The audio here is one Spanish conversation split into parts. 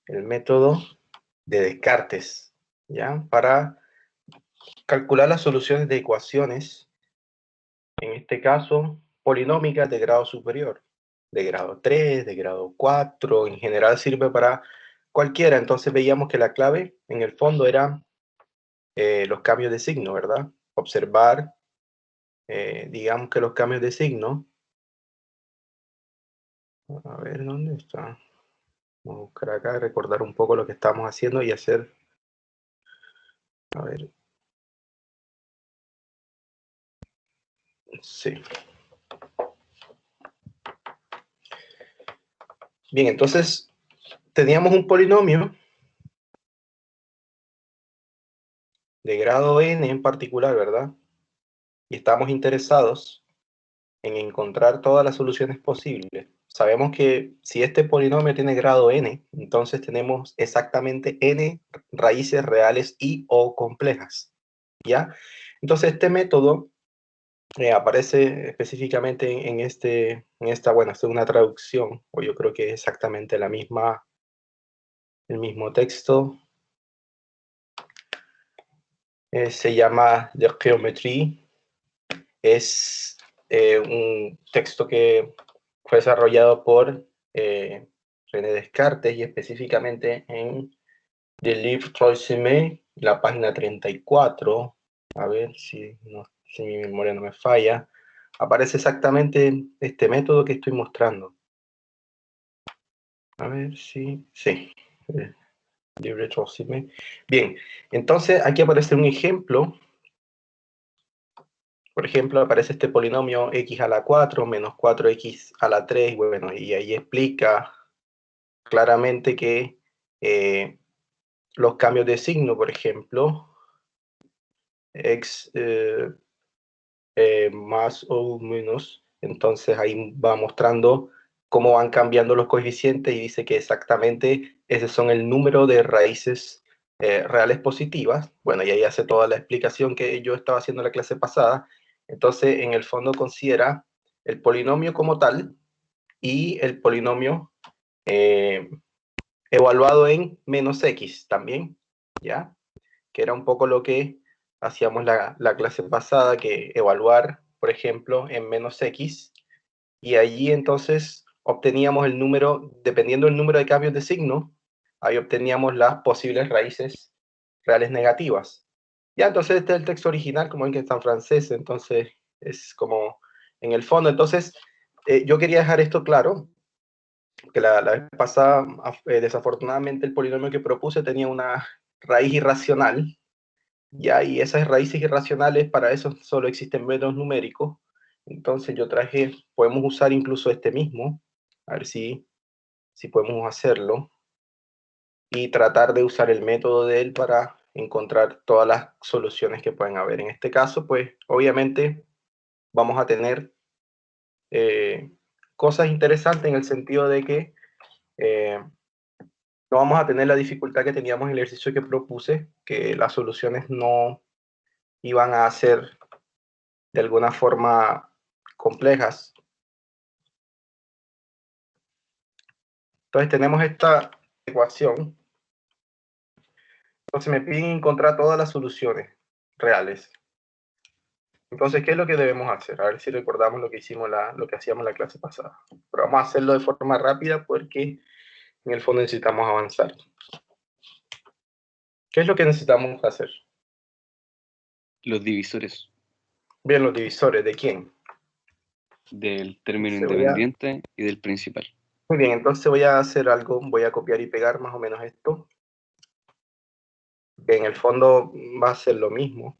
el método de Descartes, ¿ya? Para calcular las soluciones de ecuaciones, en este caso, polinómicas de grado superior, de grado 3, de grado 4, en general sirve para cualquiera. Entonces veíamos que la clave, en el fondo, era los cambios de signo, ¿verdad? Observar, digamos que los cambios de signo. A ver, ¿dónde está? Vamos a buscar acá, recordar un poco lo que estamos haciendo y hacer, a ver, sí. Bien, entonces teníamos un polinomio de grado n en particular, ¿verdad? Y estamos interesados en encontrar todas las soluciones posibles. Sabemos que si este polinomio tiene grado n, entonces tenemos exactamente n raíces reales y o complejas, ¿ya? Entonces este método aparece específicamente en esta, bueno, esta es una traducción, o yo creo que es exactamente el mismo texto. Se llama De Geometrie. Es un texto que fue desarrollado por René Descartes y específicamente en The Livre Troisième, la página 34. A ver si mi memoria no me falla. Aparece exactamente este método que estoy mostrando. A ver si... Sí. Livre Troisième. Bien, entonces aquí aparece un ejemplo. Por ejemplo, aparece este polinomio x a la 4 menos 4x a la 3, bueno, y ahí explica claramente que los cambios de signo, por ejemplo, x más o menos, entonces ahí va mostrando cómo van cambiando los coeficientes y dice que exactamente ese son el número de raíces reales positivas. Bueno, y ahí hace toda la explicación que yo estaba haciendo en la clase pasada. Entonces, en el fondo considera el polinomio como tal y el polinomio evaluado en menos x también, ¿ya? Que era un poco lo que hacíamos la clase pasada, que evaluar, por ejemplo, en menos x, y allí entonces obteníamos el número, dependiendo del número de cambios de signo, ahí obteníamos las posibles raíces reales negativas. Ya, entonces este es el texto original, como ven que está en francés, entonces es como en el fondo. Entonces, yo quería dejar esto claro, que la vez pasada, desafortunadamente, el polinomio que propuse tenía una raíz irracional, ya, y esas raíces irracionales, para eso solo existen métodos numéricos. Entonces yo traje, podemos usar incluso este mismo, a ver si podemos hacerlo, y tratar de usar el método de él para encontrar todas las soluciones que pueden haber. En este caso, pues obviamente vamos a tener cosas interesantes en el sentido de que no vamos a tener la dificultad que teníamos en el ejercicio que propuse, que las soluciones no iban a ser de alguna forma complejas. Entonces tenemos esta ecuación. Entonces me piden encontrar todas las soluciones reales. Entonces, ¿qué es lo que debemos hacer? A ver si recordamos lo que hicimos, lo que hacíamos la clase pasada. Pero vamos a hacerlo de forma rápida porque en el fondo necesitamos avanzar. ¿Qué es lo que necesitamos hacer? Los divisores Bien, los divisores, ¿de quién? del término Se voy a... independiente y del principal. Muy bien, entonces voy a hacer algo, voy a copiar y pegar más o menos esto. Que en el fondo va a ser lo mismo.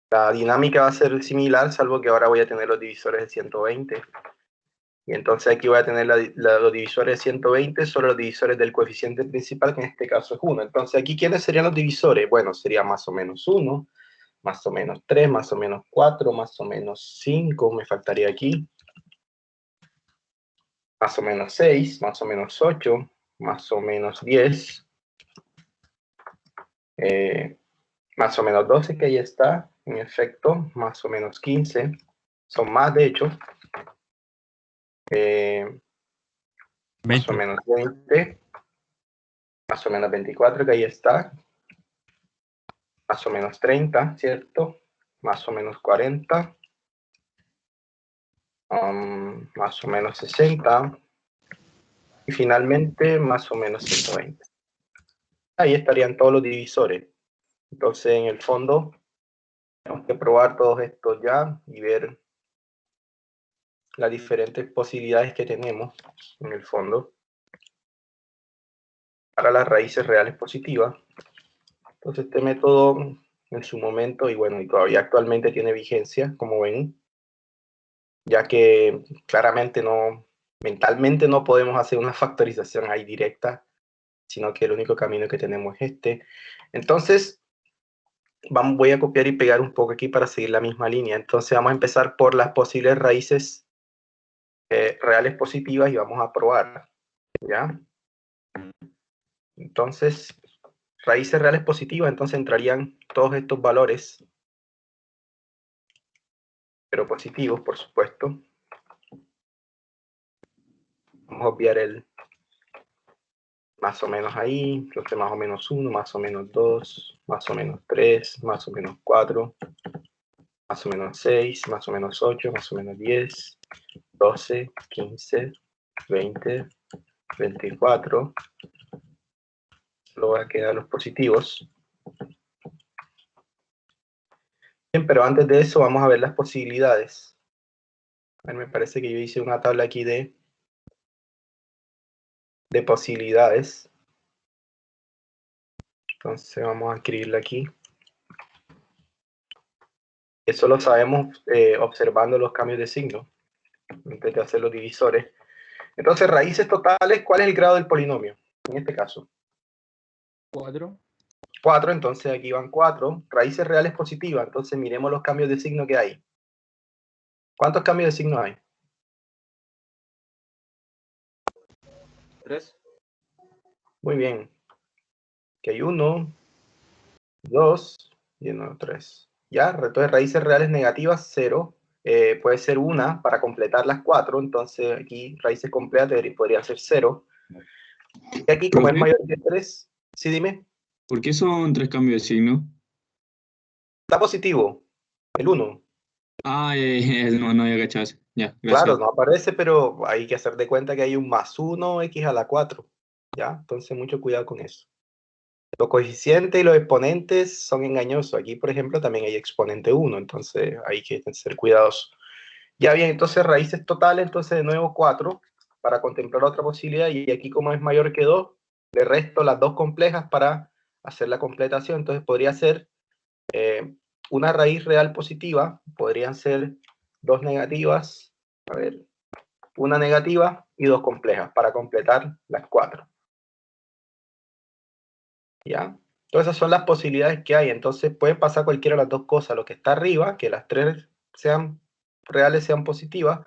La dinámica va a ser similar, salvo que ahora voy a tener los divisores de 120. Y entonces aquí voy a tener los divisores de 120 sobre los divisores del coeficiente principal, que en este caso es 1. Entonces aquí, ¿quiénes serían los divisores? Bueno, sería más o menos 1, más o menos 3, más o menos 4, más o menos 5, me faltaría aquí. Más o menos 6, más o menos 8, más o menos 10, más o menos 12, que ahí está, en efecto, más o menos 15, son más de hecho, más o menos 20, más o menos 24, que ahí está, más o menos 30, ¿cierto? Más o menos 40, más o menos 60, y finalmente más o menos 120. Ahí estarían todos los divisores. Entonces, en el fondo, tenemos que probar todos estos ya y ver las diferentes posibilidades que tenemos en el fondo para las raíces reales positivas. Entonces, este método en su momento, y bueno, y todavía actualmente tiene vigencia, como ven, ya que claramente mentalmente no podemos hacer una factorización ahí directa, sino que el único camino que tenemos es este. Entonces, voy a copiar y pegar un poco aquí para seguir la misma línea. Entonces, vamos a empezar por las posibles raíces reales positivas y vamos a probar, ¿ya? Entonces, raíces reales positivas, entonces entrarían todos estos valores, pero positivos, por supuesto. Vamos a obviar el más o menos ahí, entonces más o menos 1, más o menos 2, más o menos 3, más o menos 4, más o menos 6, más o menos 8, más o menos 10, 12, 15, 20, 24. Luego voy a quedar los positivos. Bien, pero antes de eso vamos a ver las posibilidades. A ver, me parece que yo hice una tabla aquí de posibilidades. Entonces vamos a escribirla aquí. Eso lo sabemos observando los cambios de signo, antes de hacer los divisores. Entonces, raíces totales, ¿cuál es el grado del polinomio? En este caso. 4. 4, entonces aquí van 4. Raíces reales positivas, entonces miremos los cambios de signo que hay. ¿Cuántos cambios de signo hay? 3. Muy bien. Que hay 1, 2 y 3. Ya, entonces raíces reales negativas, 0. Puede ser 1 para completar las 4, entonces aquí raíces completas podría ser 0. Y aquí, como es ¿Profe? mayor que 3, sí, dime. ¿Por qué son 3 cambios de signo? Está positivo, el 1. Ah, no había cachado eso. Ya, Claro, gracias. no aparece, pero hay que hacer de cuenta que hay un más 1 x a la 4. ¿Ya? Entonces, mucho cuidado con eso. Los coeficientes y los exponentes son engañosos. Aquí, por ejemplo, también hay exponente 1, entonces hay que ser cuidadosos. Ya bien, entonces raíces totales, entonces de nuevo 4 para contemplar otra posibilidad, y aquí como es mayor que 2, le resto las dos complejas para hacer la completación. Entonces podría ser una raíz real positiva, podrían ser dos negativas, a ver, una negativa y dos complejas para completar las 4. ¿Ya? Entonces esas son las posibilidades que hay. Entonces puede pasar cualquiera de las dos cosas, lo que está arriba, que las tres sean reales, sean positivas,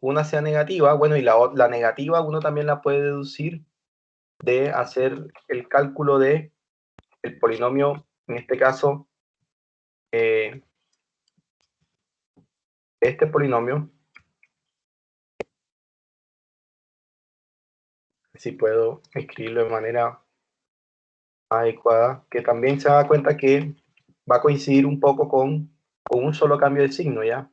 una sea negativa, bueno, y la negativa uno también la puede deducir de hacer el cálculo de el polinomio, en este caso, este polinomio, si puedo escribirlo de manera adecuada, que también se da cuenta que va a coincidir un poco con un solo cambio de signo, ¿ya?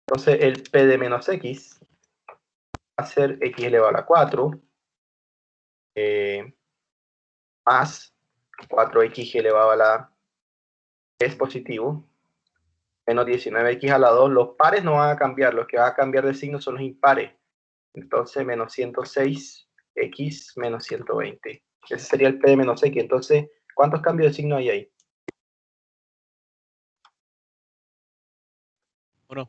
Entonces el p de menos x va a ser x elevado a la 4 más 4x elevado a la es positivo, menos 19x a la 2. Los pares no van a cambiar, los que van a cambiar de signo son los impares. Entonces menos 106x menos 120. Ese sería el p de menos x. Entonces, ¿cuántos cambios de signo hay ahí? 1.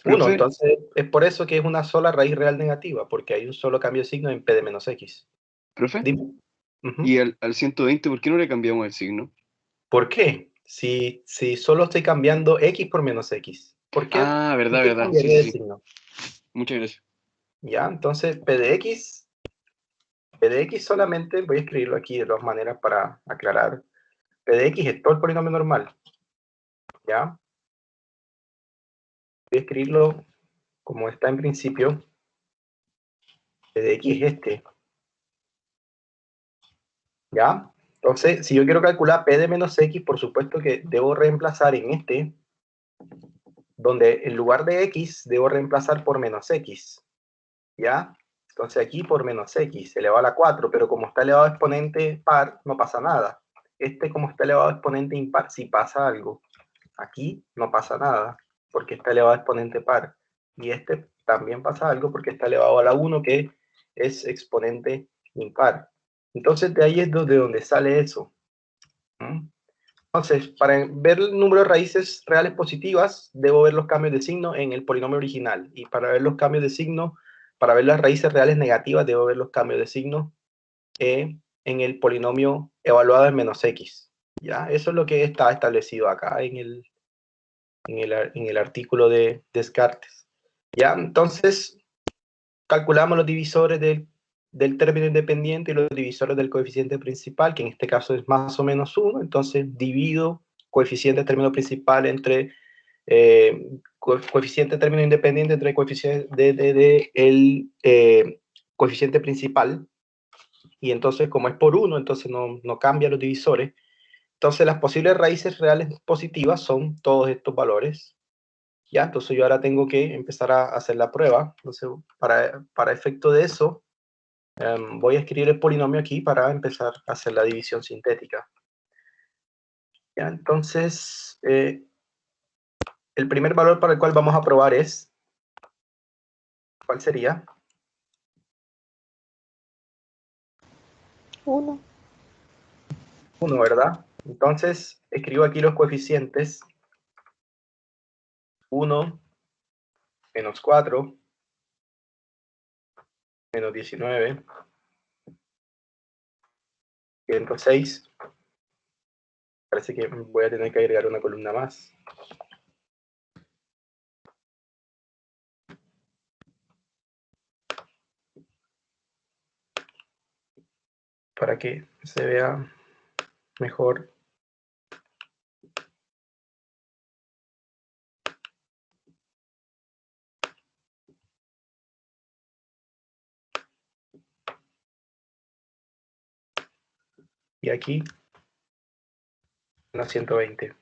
1. Profe, Entonces, es por eso que es una sola raíz real negativa, porque hay un solo cambio de signo en p de menos x. profe, Dime. ¿y al 120 por qué no le cambiamos el signo? ¿Por qué? Si solo estoy cambiando x por menos x. ¿Por qué Ah, verdad, verdad. Sí, cambiaría sí, de sí. signo? Muchas gracias. Ya, entonces p de x solamente, voy a escribirlo aquí de dos maneras para aclarar. P de x es todo el polinomio normal. ¿Ya? Voy a escribirlo como está en principio. P de x es este. ¿Ya? Entonces, si yo quiero calcular P de menos X, por supuesto que debo reemplazar en este, donde en lugar de X, debo reemplazar por menos X. ¿Ya? Entonces aquí por menos X elevado a la 4, pero como está elevado a exponente par, no pasa nada. Este, como está elevado a exponente impar, sí pasa algo. Aquí no pasa nada, porque está elevado a exponente par. Y este también pasa algo porque está elevado a la 1, que es exponente impar. Entonces de ahí es de donde sale eso. Entonces, para ver el número de raíces reales positivas, debo ver los cambios de signo en el polinomio original. Y para ver los cambios de signo, para ver las raíces reales negativas, debo ver los cambios de signo en el polinomio evaluado en menos X. ¿Ya? Eso es lo que está establecido acá en el artículo de Descartes. ¿Ya? Entonces, calculamos los divisores del término independiente y los divisores del coeficiente principal, que en este caso es más o menos 1, entonces divido coeficiente término principal entre coeficiente término independiente entre coeficiente el coeficiente principal, y entonces como es por 1, entonces no cambia los divisores. Entonces las posibles raíces reales positivas son todos estos valores. Ya, entonces yo ahora tengo que empezar a hacer la prueba. Entonces, para efecto de eso, voy a escribir el polinomio aquí para empezar a hacer la división sintética. Ya, entonces, el primer valor para el cual vamos a probar es, ¿cuál sería? 1. 1, ¿verdad? Entonces, escribo aquí los coeficientes. 1, menos 4, menos 19, 106. Parece que voy a tener que agregar una columna más. Para que se vea mejor. Y aquí, unos 120.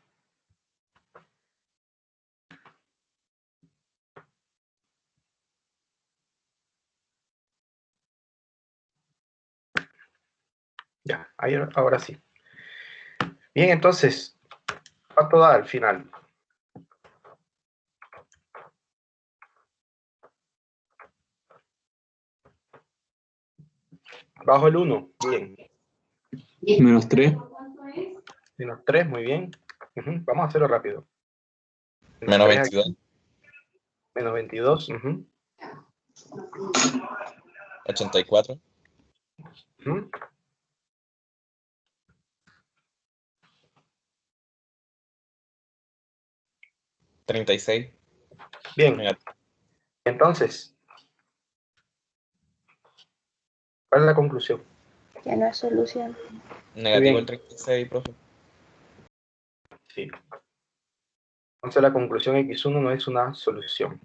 Ya, ahora sí. Bien, entonces, ¿cuánto da al final? Bajo el 1, bien. Menos 3. Menos 3, muy bien. Vamos a hacerlo rápido. Menos 3 22. aquí. Menos 22. 84. 36. Bien, Negativo. entonces, ¿cuál es la conclusión? Ya no es solución. Negativo el bien. 36, profe. Sí. Entonces la conclusión X1 no es una solución.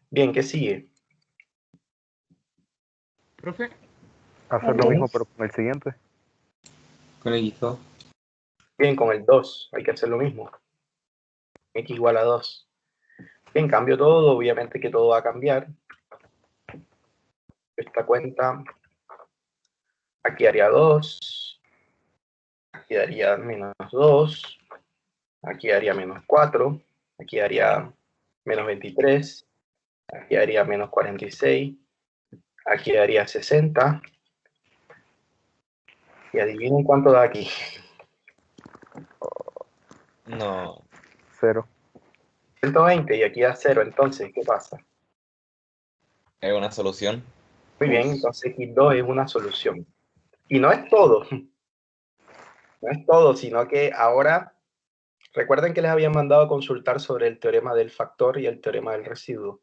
Bien, ¿qué sigue? Profe, Hacer lo mismo pero con el siguiente. Con X2. Bien, con el 2 hay que hacer lo mismo. X igual a 2. Bien, cambio todo, obviamente que todo va a cambiar. Esta cuenta, aquí haría 2, aquí daría menos 2, aquí haría menos 4, aquí haría menos 23, aquí haría menos 46, aquí haría 60, y adivinen cuánto da aquí. No. 0. 120, y aquí da 0, entonces, ¿qué pasa? Es una solución. Muy bien, entonces X2 es una solución. Y no es todo, no es todo, sino que ahora, recuerden que les habían mandado a consultar sobre el teorema del factor y el teorema del residuo.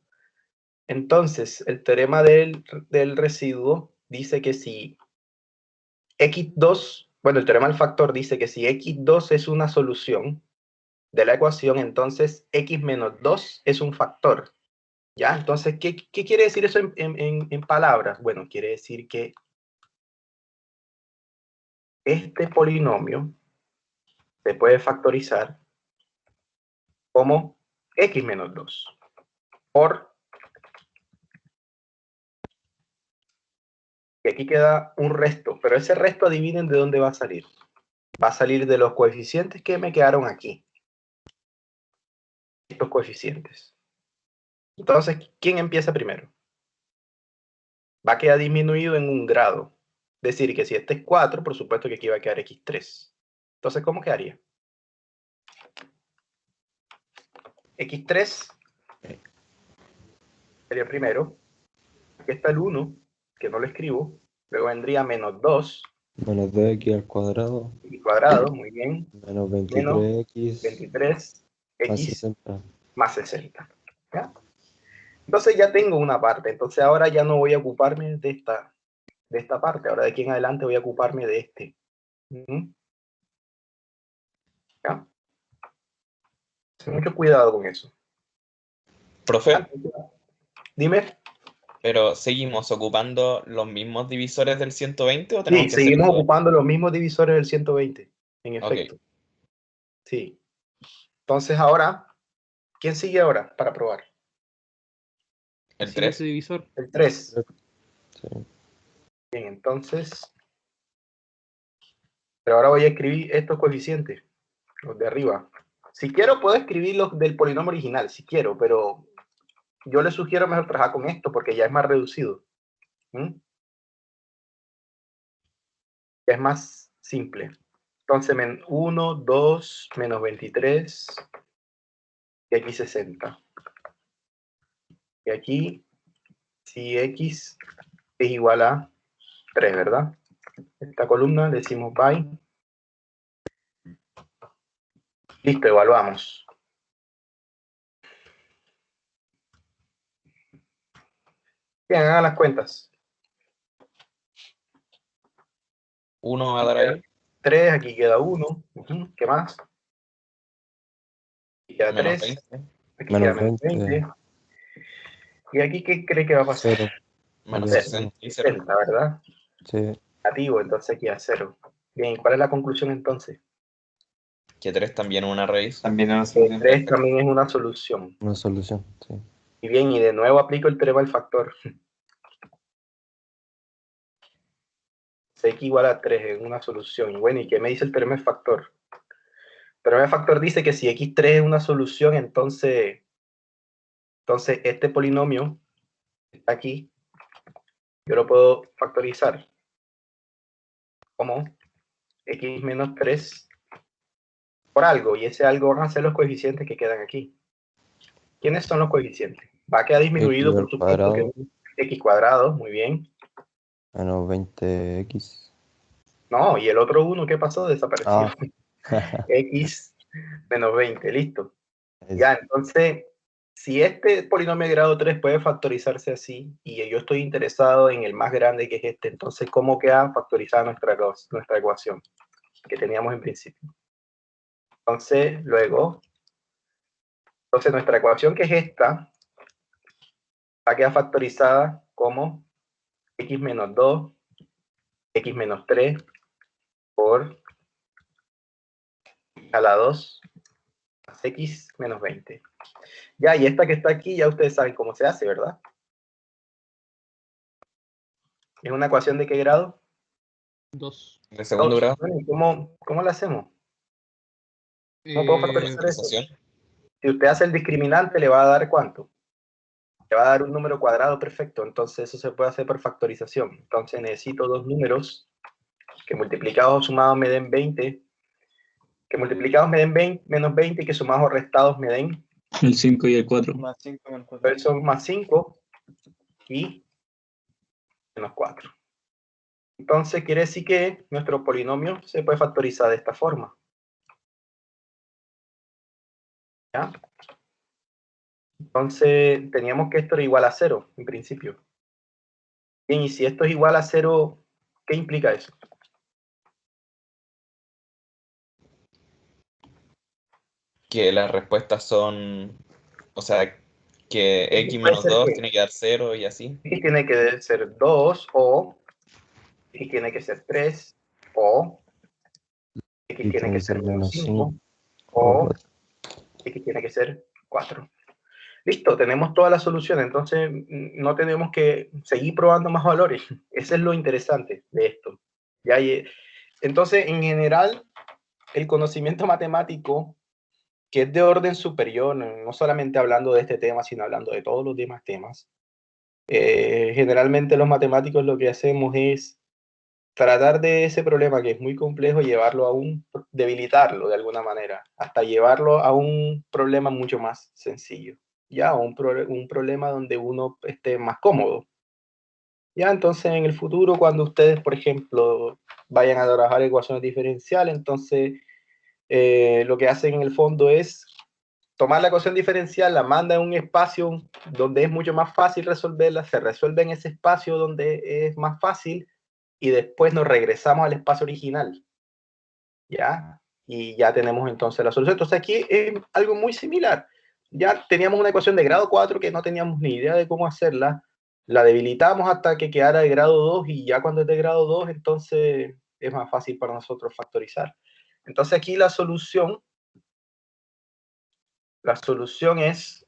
Entonces, el teorema del residuo dice que si X2, bueno, el teorema del factor dice que si X2 es una solución de la ecuación, entonces X menos 2 es un factor. ¿Ya? Entonces, ¿qué quiere decir eso en palabras? Bueno, quiere decir que este polinomio se puede factorizar como x menos 2 por, y aquí queda un resto, pero ese resto adivinen de dónde va a salir. Va a salir de los coeficientes que me quedaron aquí. Estos coeficientes. Entonces, ¿quién empieza primero? Va a quedar disminuido en un grado. Es decir, que si este es 4, por supuesto que aquí va a quedar x3. Entonces, ¿cómo quedaría? x3 sería primero. Aquí está el 1, que no lo escribo. Luego vendría menos 2, Menos 2x al cuadrado, y cuadrado, muy bien. menos Menos 23x 23, más x 60. más 60. ¿Ya? Entonces ya tengo una parte. Entonces ahora ya no voy a ocuparme de esta parte. Ahora de aquí en adelante voy a ocuparme de este. ¿Ya? Mucho cuidado con eso. Profe, Dime. pero ¿seguimos ocupando los mismos divisores del 120 o tenemos Sí, que hacer seguimos todo? ocupando los mismos divisores del 120. En Ok. efecto. Sí. Entonces ahora, ¿quién sigue ahora para probar? ¿El Siguiente 3? divisor. El 3. Sí. Bien, entonces. Pero ahora voy a escribir estos coeficientes, los de arriba. Si quiero, puedo escribir los del polinomio original, si quiero, pero yo les sugiero mejor trabajar con esto porque ya es más reducido. Ya es más simple. Entonces, 1, 2, menos 23, y aquí 60. Y aquí, si x es igual a 3, ¿verdad? Esta columna le decimos by. Listo, evaluamos. Bien, hagan las cuentas. 1 va a dar ahí. 3, aquí queda 1. ¿Qué más? Aquí queda Menos 3. 20. Aquí Menos queda menos 20. 20. ¿Y aquí qué cree que va a pasar? 0. Menos Cero. 60 y 0. 60, ¿verdad? Sí. Negativo, entonces aquí a 0. Bien, ¿cuál es la conclusión entonces? Que 3 también es una raíz. También es una Que solución. 3 también es una solución. Una solución. Sí. Y bien, y de nuevo aplico el teorema del factor. X igual a 3 es una solución. Y bueno, ¿y qué me dice el teorema del factor? El teorema del factor dice que si x3 es una solución, entonces este polinomio está aquí. Yo lo puedo factorizar como x menos 3 por algo. Y ese algo van a ser los coeficientes que quedan aquí. ¿Quiénes son los coeficientes? Va a quedar disminuido, X por al supuesto, cuadrado. que x cuadrado, muy bien. Menos 20x. No, y el otro 1, ¿qué pasó? Desapareció. X menos 20, listo. Ya, entonces, si este polinomio de grado 3 puede factorizarse así, y yo estoy interesado en el más grande que es este, entonces, ¿cómo queda factorizada nuestra ecuación que teníamos en principio? Entonces, nuestra ecuación que es esta, va a quedar factorizada como x menos 2, x menos 3 por a la 2 más x menos 20. Ya, y esta que está aquí, ya ustedes saben cómo se hace, ¿verdad? ¿Es una ecuación de qué grado? 2. De segundo grado. Bueno, ¿cómo la hacemos? ¿Cómo puedo factorizar eso? Factorización. Si usted hace el discriminante, ¿le va a dar cuánto? Le va a dar un número cuadrado perfecto, entonces eso se puede hacer por factorización. Entonces necesito dos números que multiplicados o sumados me den 20, que multiplicados me den 20, menos 20 y que sumados o restados me den El 5 y el 4. Más 5 menos 4. Entonces son más 5 y menos 4. Entonces quiere decir que nuestro polinomio se puede factorizar de esta forma. ¿Ya? Entonces teníamos que esto era igual a 0 en principio. Bien, y si esto es igual a 0, ¿qué implica eso? Que las respuestas son, o sea, que x Puede menos ser 2 que tiene que dar 0 y así. X tiene que ser 2 o X tiene que ser 3 o X Y tiene que ser menos 5 o X tiene que ser 4. Listo, tenemos todas las soluciones, entonces no tenemos que seguir probando más valores. Eso es lo interesante de esto. ¿Ya? Entonces, en general, el conocimiento matemático, que es de orden superior, no solamente hablando de este tema, sino hablando de todos los demás temas, generalmente los matemáticos lo que hacemos es tratar de ese problema que es muy complejo, llevarlo a debilitarlo de alguna manera, hasta llevarlo a un problema mucho más sencillo, ya, un problema donde uno esté más cómodo. Ya, entonces en el futuro, cuando ustedes, por ejemplo, vayan a trabajar ecuaciones diferenciales, entonces lo que hacen en el fondo es tomar la ecuación diferencial, la manda en un espacio donde es mucho más fácil resolverla, se resuelve en ese espacio donde es más fácil, y después nos regresamos al espacio original, ¿ya? Y ya tenemos entonces la solución. Entonces aquí es algo muy similar. Ya teníamos una ecuación de grado 4 que no teníamos ni idea de cómo hacerla, la debilitamos hasta que quedara de grado 2, y ya cuando es de grado 2, entonces es más fácil para nosotros factorizar. Entonces aquí la solución es,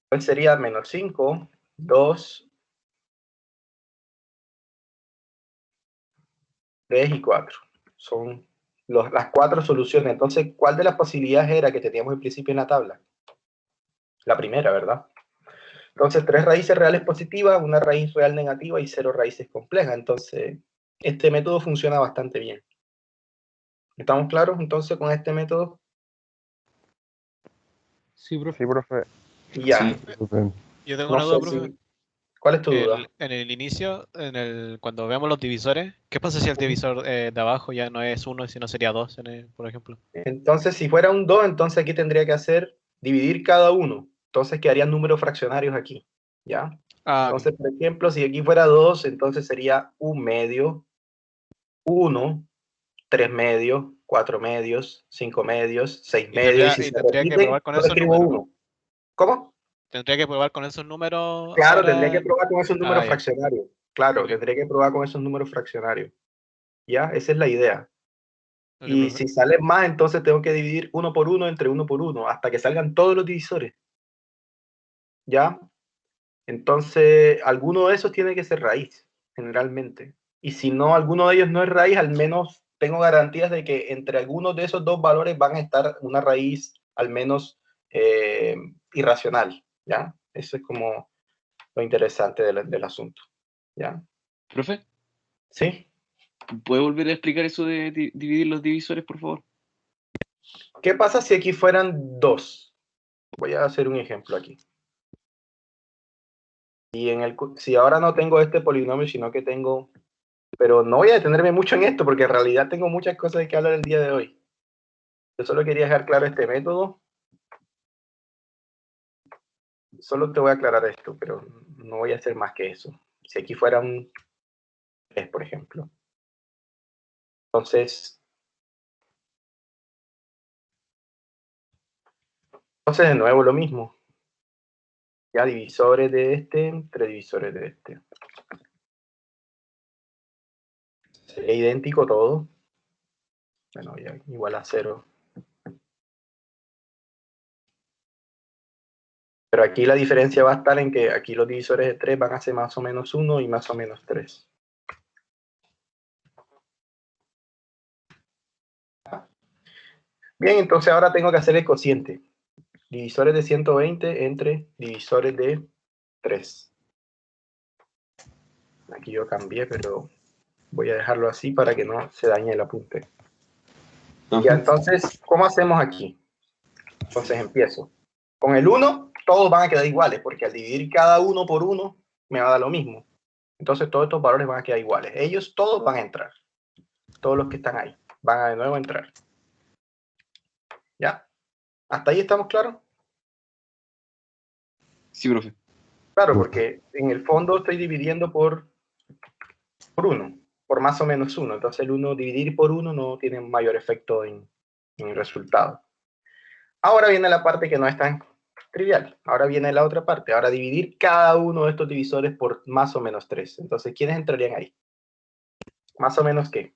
pues sería menos 5, 2, 3 y 4. Son las 4 soluciones. Entonces, ¿cuál de las posibilidades era que teníamos en principio en la tabla? La primera, ¿verdad? Entonces, 3 raíces reales positivas, una raíz real negativa y 0 raíces complejas. Entonces, este método funciona bastante bien. ¿Estamos claros entonces con este método? Sí, profe. Sí, profe. Ya. Sí. Yo tengo No una duda, sé profe. ¿Cuál es tu duda? En el inicio, cuando veamos los divisores, ¿qué pasa si el divisor de abajo ya no es 1, sino sería 2, por ejemplo? Entonces, si fuera un 2, entonces aquí tendría que hacer dividir cada uno. Entonces quedarían números fraccionarios aquí, ¿ya? Ah, Entonces, por ejemplo, si aquí fuera 2, entonces sería 1 medio, 1, 3 medios, 4 medios, 5 medios, 6 medios, y si se tendría que repiten, probar con solo esos escribo números. 1. ¿Cómo? Tendría que probar con esos números Claro, ahora. tendría que probar con esos números Ya. fraccionarios. Claro, Ok. tendría que probar con esos números fraccionarios. ¿Ya? Esa es la idea. Ok, Y profe. si salen más, entonces tengo que dividir 1 por 1 entre 1 por 1, hasta que salgan todos los divisores. ¿Ya? Entonces, alguno de esos tiene que ser raíz, generalmente. Y si no, alguno de ellos no es raíz, al menos tengo garantías de que entre algunos de esos dos valores van a estar una raíz al menos irracional, ¿ya? Eso es como lo interesante del asunto, ¿ya? ¿Profe? ¿Sí? ¿Puede volver a explicar eso de dividir los divisores, por favor? ¿Qué pasa si aquí fueran 2? Voy a hacer un ejemplo aquí. Y si ahora no tengo este polinomio, sino que tengo... Pero no voy a detenerme mucho en esto, porque en realidad tengo muchas cosas de que hablar el día de hoy. Yo solo quería dejar claro este método. Solo te voy a aclarar esto, pero no voy a hacer más que eso. Si aquí fuera un 3, por ejemplo. Entonces de nuevo lo mismo. Ya divisores de este entre divisores de este. Sería idéntico todo. Bueno, ya igual a 0. Pero aquí la diferencia va a estar en que aquí los divisores de 3 van a ser más o menos 1 y más o menos 3. Bien, entonces ahora tengo que hacer el cociente. Divisores de 120 entre divisores de 3. Aquí yo cambié, pero voy a dejarlo así para que no se dañe el apunte. Ya, entonces, ¿cómo hacemos aquí? Entonces empiezo. Con el 1, todos van a quedar iguales, porque al dividir cada uno por 1, me va a dar lo mismo. Entonces todos estos valores van a quedar iguales. Ellos todos van a entrar. Todos los que están ahí van a de nuevo entrar. ¿Ya? ¿Hasta ahí estamos claros? Sí, profe. Claro, porque en el fondo estoy dividiendo por 1, por más o menos 1. Entonces el 1 dividir por 1 no tiene mayor efecto en el resultado. Ahora viene la parte que no es tan trivial. Ahora viene la otra parte. Ahora dividir cada uno de estos divisores por más o menos 3. Entonces, ¿quiénes entrarían ahí? ¿Más o menos qué?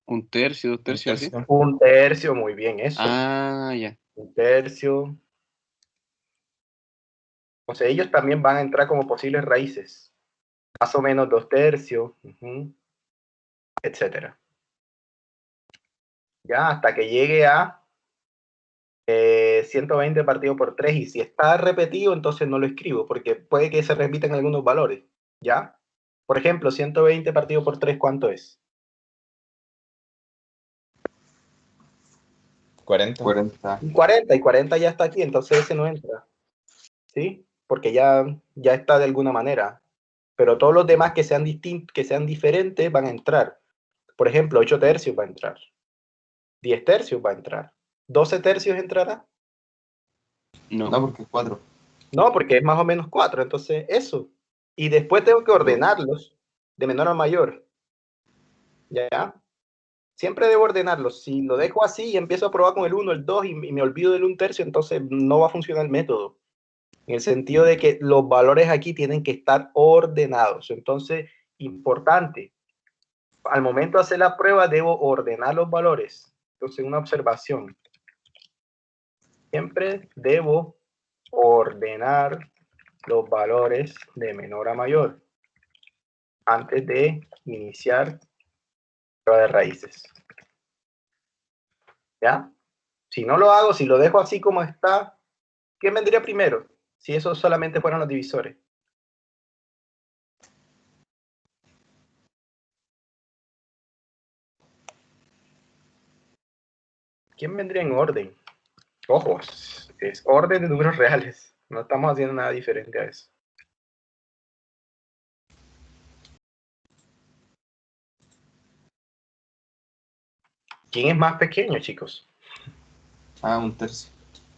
¿Un tercio, 2 tercios, así? Un tercio, muy bien, eso. Ah, ya. Un tercio. O sea, ellos también van a entrar como posibles raíces. Más o menos 2 tercios, etcétera. Ya, hasta que llegue a 120 partido por 3. Y si está repetido, entonces no lo escribo, porque puede que se repitan algunos valores. ¿Ya? Por ejemplo, 120 partido por 3, ¿cuánto es? 40. 40. 40, y 40 ya está aquí, entonces ese no entra. ¿Sí? Porque ya está de alguna manera. Pero todos los demás que sean distintos, que sean diferentes, van a entrar. Por ejemplo, 8 tercios va a entrar. 10 tercios va a entrar. 12 tercios entrará. No. No, porque es 4. No, porque es más o menos 4, entonces eso. Y después tengo que ordenarlos de menor a mayor. ¿Ya? Siempre debo ordenarlos. Si lo dejo así y empiezo a probar con el 1, el 2 y me olvido del 1 tercio, entonces no va a funcionar el método. En el sentido de que los valores aquí tienen que estar ordenados. Entonces, importante, al momento de hacer la prueba debo ordenar los valores. Entonces, una observación. Siempre debo ordenar los valores de menor a mayor antes de iniciar prueba de raíces. ¿Ya? Si no lo hago, si lo dejo así como está, ¿qué vendría primero? Si esos solamente fueran los divisores. ¿Quién vendría en orden? Ojo, es orden de números reales. No estamos haciendo nada diferente a eso. ¿Quién es más pequeño, chicos? Ah, 1 tercio.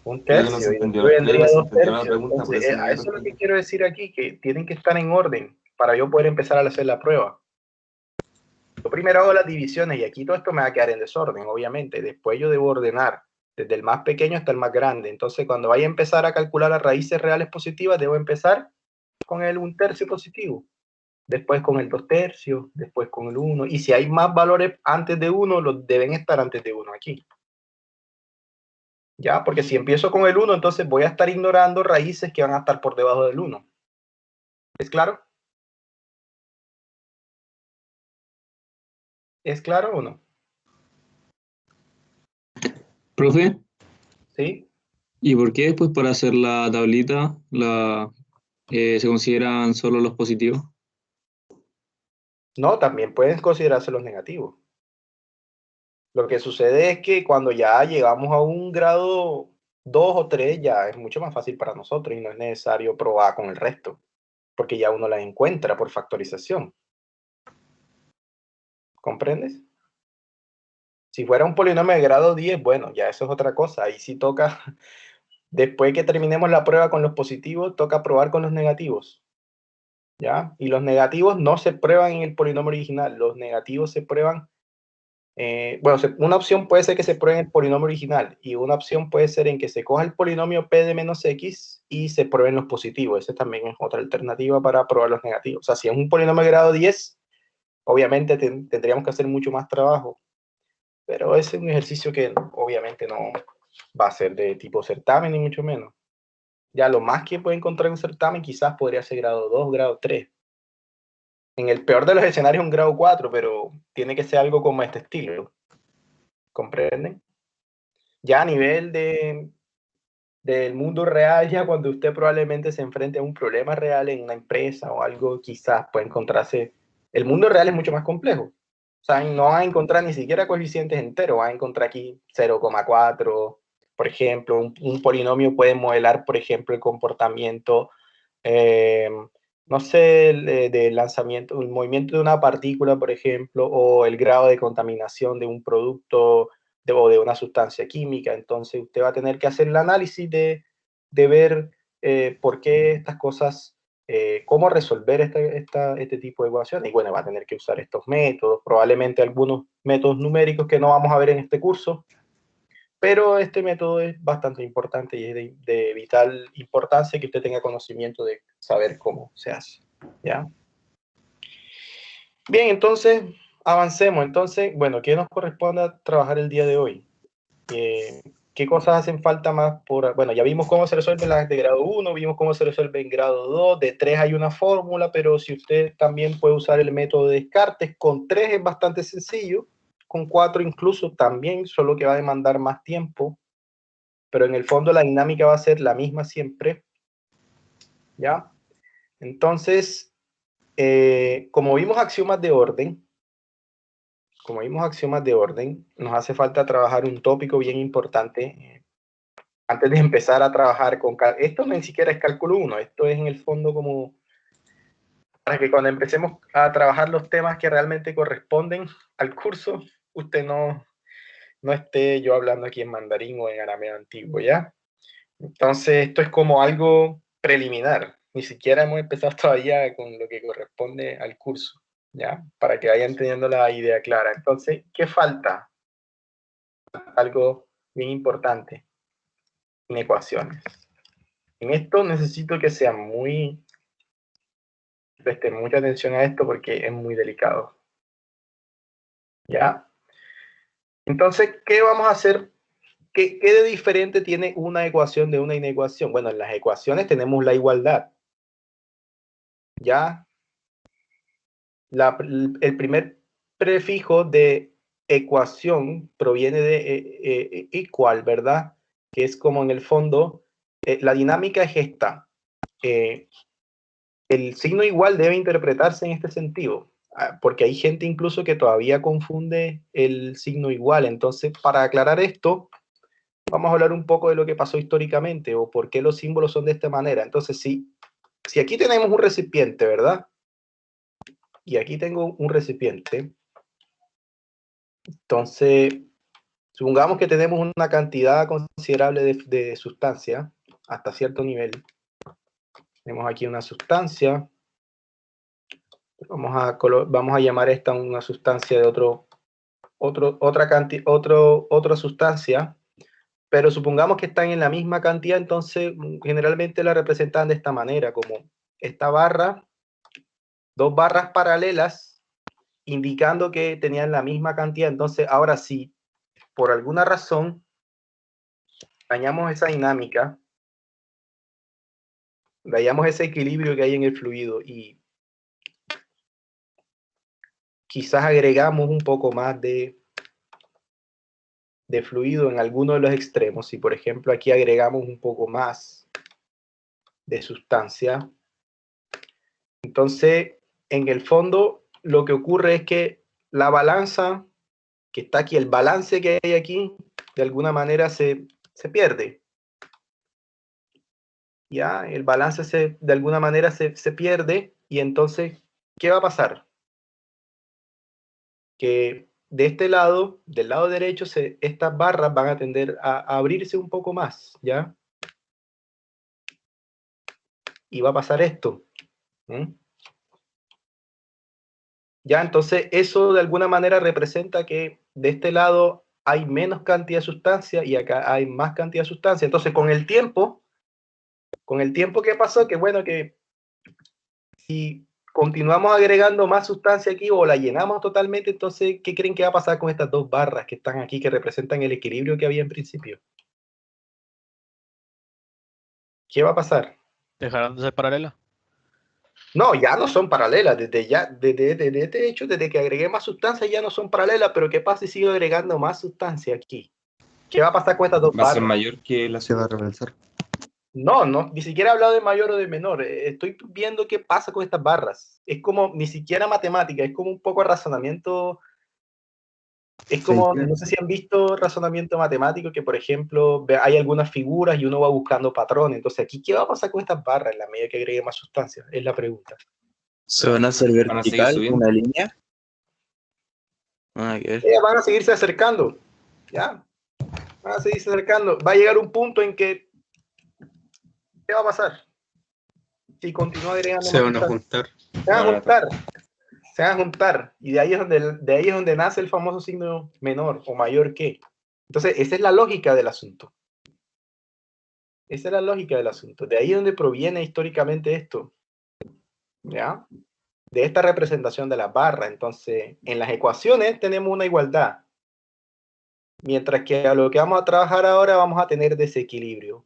Un Creo que no tercio. se Y entendió, después creo que vendría no se 2 entendió la tercios. pregunta, por Entonces, eso no a lo eso es lo que entendí. quiero decir aquí, que tienen que estar en orden para yo poder empezar a hacer la prueba. Yo primero hago las divisiones y aquí todo esto me va a quedar en desorden, obviamente. Después yo debo ordenar desde el más pequeño hasta el más grande. Entonces, cuando vaya a empezar a calcular las raíces reales positivas, debo empezar con el 1 tercio positivo. Después con el 2 tercios, después con el 1. Y si hay más valores antes de 1, los deben estar antes de 1 aquí. ¿Ya? Porque si empiezo con el 1, entonces voy a estar ignorando raíces que van a estar por debajo del 1. ¿Es claro? ¿Es claro o no? Profe, ¿Sí? ¿y por qué después para hacer la tablita se consideran solo los positivos? No, también pueden considerarse los negativos. Lo que sucede es que cuando ya llegamos a un grado 2 o 3, ya es mucho más fácil para nosotros y no es necesario probar con el resto, porque ya uno las encuentra por factorización. ¿Comprendes? Si fuera un polinomio de grado 10, bueno, ya eso es otra cosa. Ahí sí toca, después que terminemos la prueba con los positivos, toca probar con los negativos. ¿Ya? Y los negativos no se prueban en el polinomio original, los negativos se prueban, bueno, una opción puede ser que se pruebe en el polinomio original y una opción puede ser en que se coja el polinomio p de menos x y se prueben los positivos. Esa también es otra alternativa para probar los negativos. O sea, si es un polinomio de grado 10, obviamente tendríamos que hacer mucho más trabajo, pero ese es un ejercicio que obviamente no va a ser de tipo certamen ni mucho menos. Ya lo más que puede encontrar en un certamen quizás podría ser grado 2, grado 3. En el peor de los escenarios un grado 4, pero tiene que ser algo como este estilo. ¿Comprenden? Ya a nivel del mundo real, ya cuando usted probablemente se enfrente a un problema real en una empresa o algo, quizás puede encontrarse... El mundo real es mucho más complejo. O sea, no van a encontrar ni siquiera coeficientes enteros, van a encontrar aquí 0,4, por ejemplo. Un polinomio puede modelar, por ejemplo, el comportamiento... no sé, de lanzamiento, el movimiento de una partícula, por ejemplo, o el grado de contaminación de un producto o de una sustancia química. Entonces usted va a tener que hacer el análisis de ver por qué estas cosas, cómo resolver este tipo de ecuaciones. Y bueno, va a tener que usar estos métodos, probablemente algunos métodos numéricos que no vamos a ver en este curso, pero este método es bastante importante y es de vital importancia que usted tenga conocimiento de saber cómo se hace, ¿ya? Bien, entonces, avancemos. Entonces, bueno, ¿qué nos corresponde trabajar el día de hoy? ¿Qué cosas hacen falta más? Bueno, ya vimos cómo se resuelven las de grado 1, vimos cómo se resuelve en grado 2, de 3 hay una fórmula, pero si usted también puede usar el método de Descartes, con 3 es bastante sencillo, con 4 incluso también, solo que va a demandar más tiempo, pero en el fondo la dinámica va a ser la misma siempre, ¿ya? Entonces, como vimos axiomas de orden, nos hace falta trabajar un tópico bien importante. Antes de empezar a trabajar con... Esto ni siquiera es cálculo 1, esto es en el fondo como para que cuando empecemos a trabajar los temas que realmente corresponden al curso, usted no esté yo hablando aquí en mandarín o en arameo antiguo, ¿ya? Entonces, esto es como algo preliminar. Ni siquiera hemos empezado todavía con lo que corresponde al curso, ¿ya? Para que vayan teniendo la idea clara. Entonces, ¿qué falta? Algo bien importante en ecuaciones. En esto necesito que sean presten mucha atención a esto porque es muy delicado. ¿Ya? Entonces, ¿qué vamos a hacer? ¿Qué de diferente tiene una ecuación de una inecuación? Bueno, en las ecuaciones tenemos la igualdad. ¿Ya? El primer prefijo de ecuación proviene de equal, ¿verdad? Que es como en el fondo, la dinámica es esta. El signo igual debe interpretarse en este sentido, porque hay gente incluso que todavía confunde el signo igual. Entonces, para aclarar esto, vamos a hablar un poco de lo que pasó históricamente o por qué los símbolos son de esta manera. Entonces, si aquí tenemos un recipiente, ¿verdad? Y aquí tengo un recipiente. Entonces, supongamos que tenemos una cantidad considerable de sustancia hasta cierto nivel. Tenemos aquí una sustancia. Vamos a llamar esta una sustancia de otra sustancia, pero supongamos que están en la misma cantidad, entonces generalmente la representan de esta manera, como esta barra, dos barras paralelas, indicando que tenían la misma cantidad. Entonces, ahora sí, por alguna razón, dañamos esa dinámica, dañamos ese equilibrio que hay en el fluido y quizás agregamos un poco más de fluido en alguno de los extremos. Si por ejemplo aquí agregamos un poco más de sustancia, entonces en el fondo lo que ocurre es que la balanza que está aquí, el balance que hay aquí, de alguna manera se pierde. Ya, el balance de alguna manera se pierde, y entonces, ¿qué va a pasar? Que de este lado, del lado derecho, estas barras van a tender a abrirse un poco más, ¿ya? Y va a pasar esto. ¿Ya? Entonces, eso de alguna manera representa que de este lado hay menos cantidad de sustancia y acá hay más cantidad de sustancia. Entonces, con el tiempo, ¿qué pasó? Que bueno, que si continuamos agregando más sustancia aquí o la llenamos totalmente, entonces, ¿qué creen que va a pasar con estas dos barras que están aquí, que representan el equilibrio que había en principio? ¿Qué va a pasar? ¿Dejarán de ser paralelas? No, ya no son paralelas. Desde este hecho, desde que agregué más sustancia, ya no son paralelas. Pero ¿qué pasa si sigo agregando más sustancia aquí? ¿Qué va a pasar con estas dos Va a ser barras? mayor que la Se va a segunda. rebalsar. No, ni siquiera he hablado de mayor o de menor. Estoy viendo qué pasa con estas barras. Es como, ni siquiera matemática, es como un poco razonamiento. Es como, no sé si han visto razonamiento matemático, que por ejemplo, hay algunas figuras y uno va buscando patrones. Entonces, aquí, ¿qué va a pasar con estas barras en la medida que agregue más sustancia? Es la pregunta. ¿Se van a hacer Van a seguir vertical, subiendo. una línea? Ah, que Ellas van a seguirse acercando, ¿ya? Van a seguirse acercando. Va a llegar un punto en que, ¿qué va a pasar? Si continúa agregando Se más van a sustancia. juntar. Se van a juntar, y de ahí es donde nace el famoso signo menor o mayor que. Entonces, esa es la lógica del asunto. Esa es la lógica del asunto. De ahí es donde proviene históricamente esto. ¿Ya? de esta representación de la barra. Entonces, en las ecuaciones tenemos una igualdad, mientras que a lo que vamos a trabajar ahora vamos a tener desequilibrio.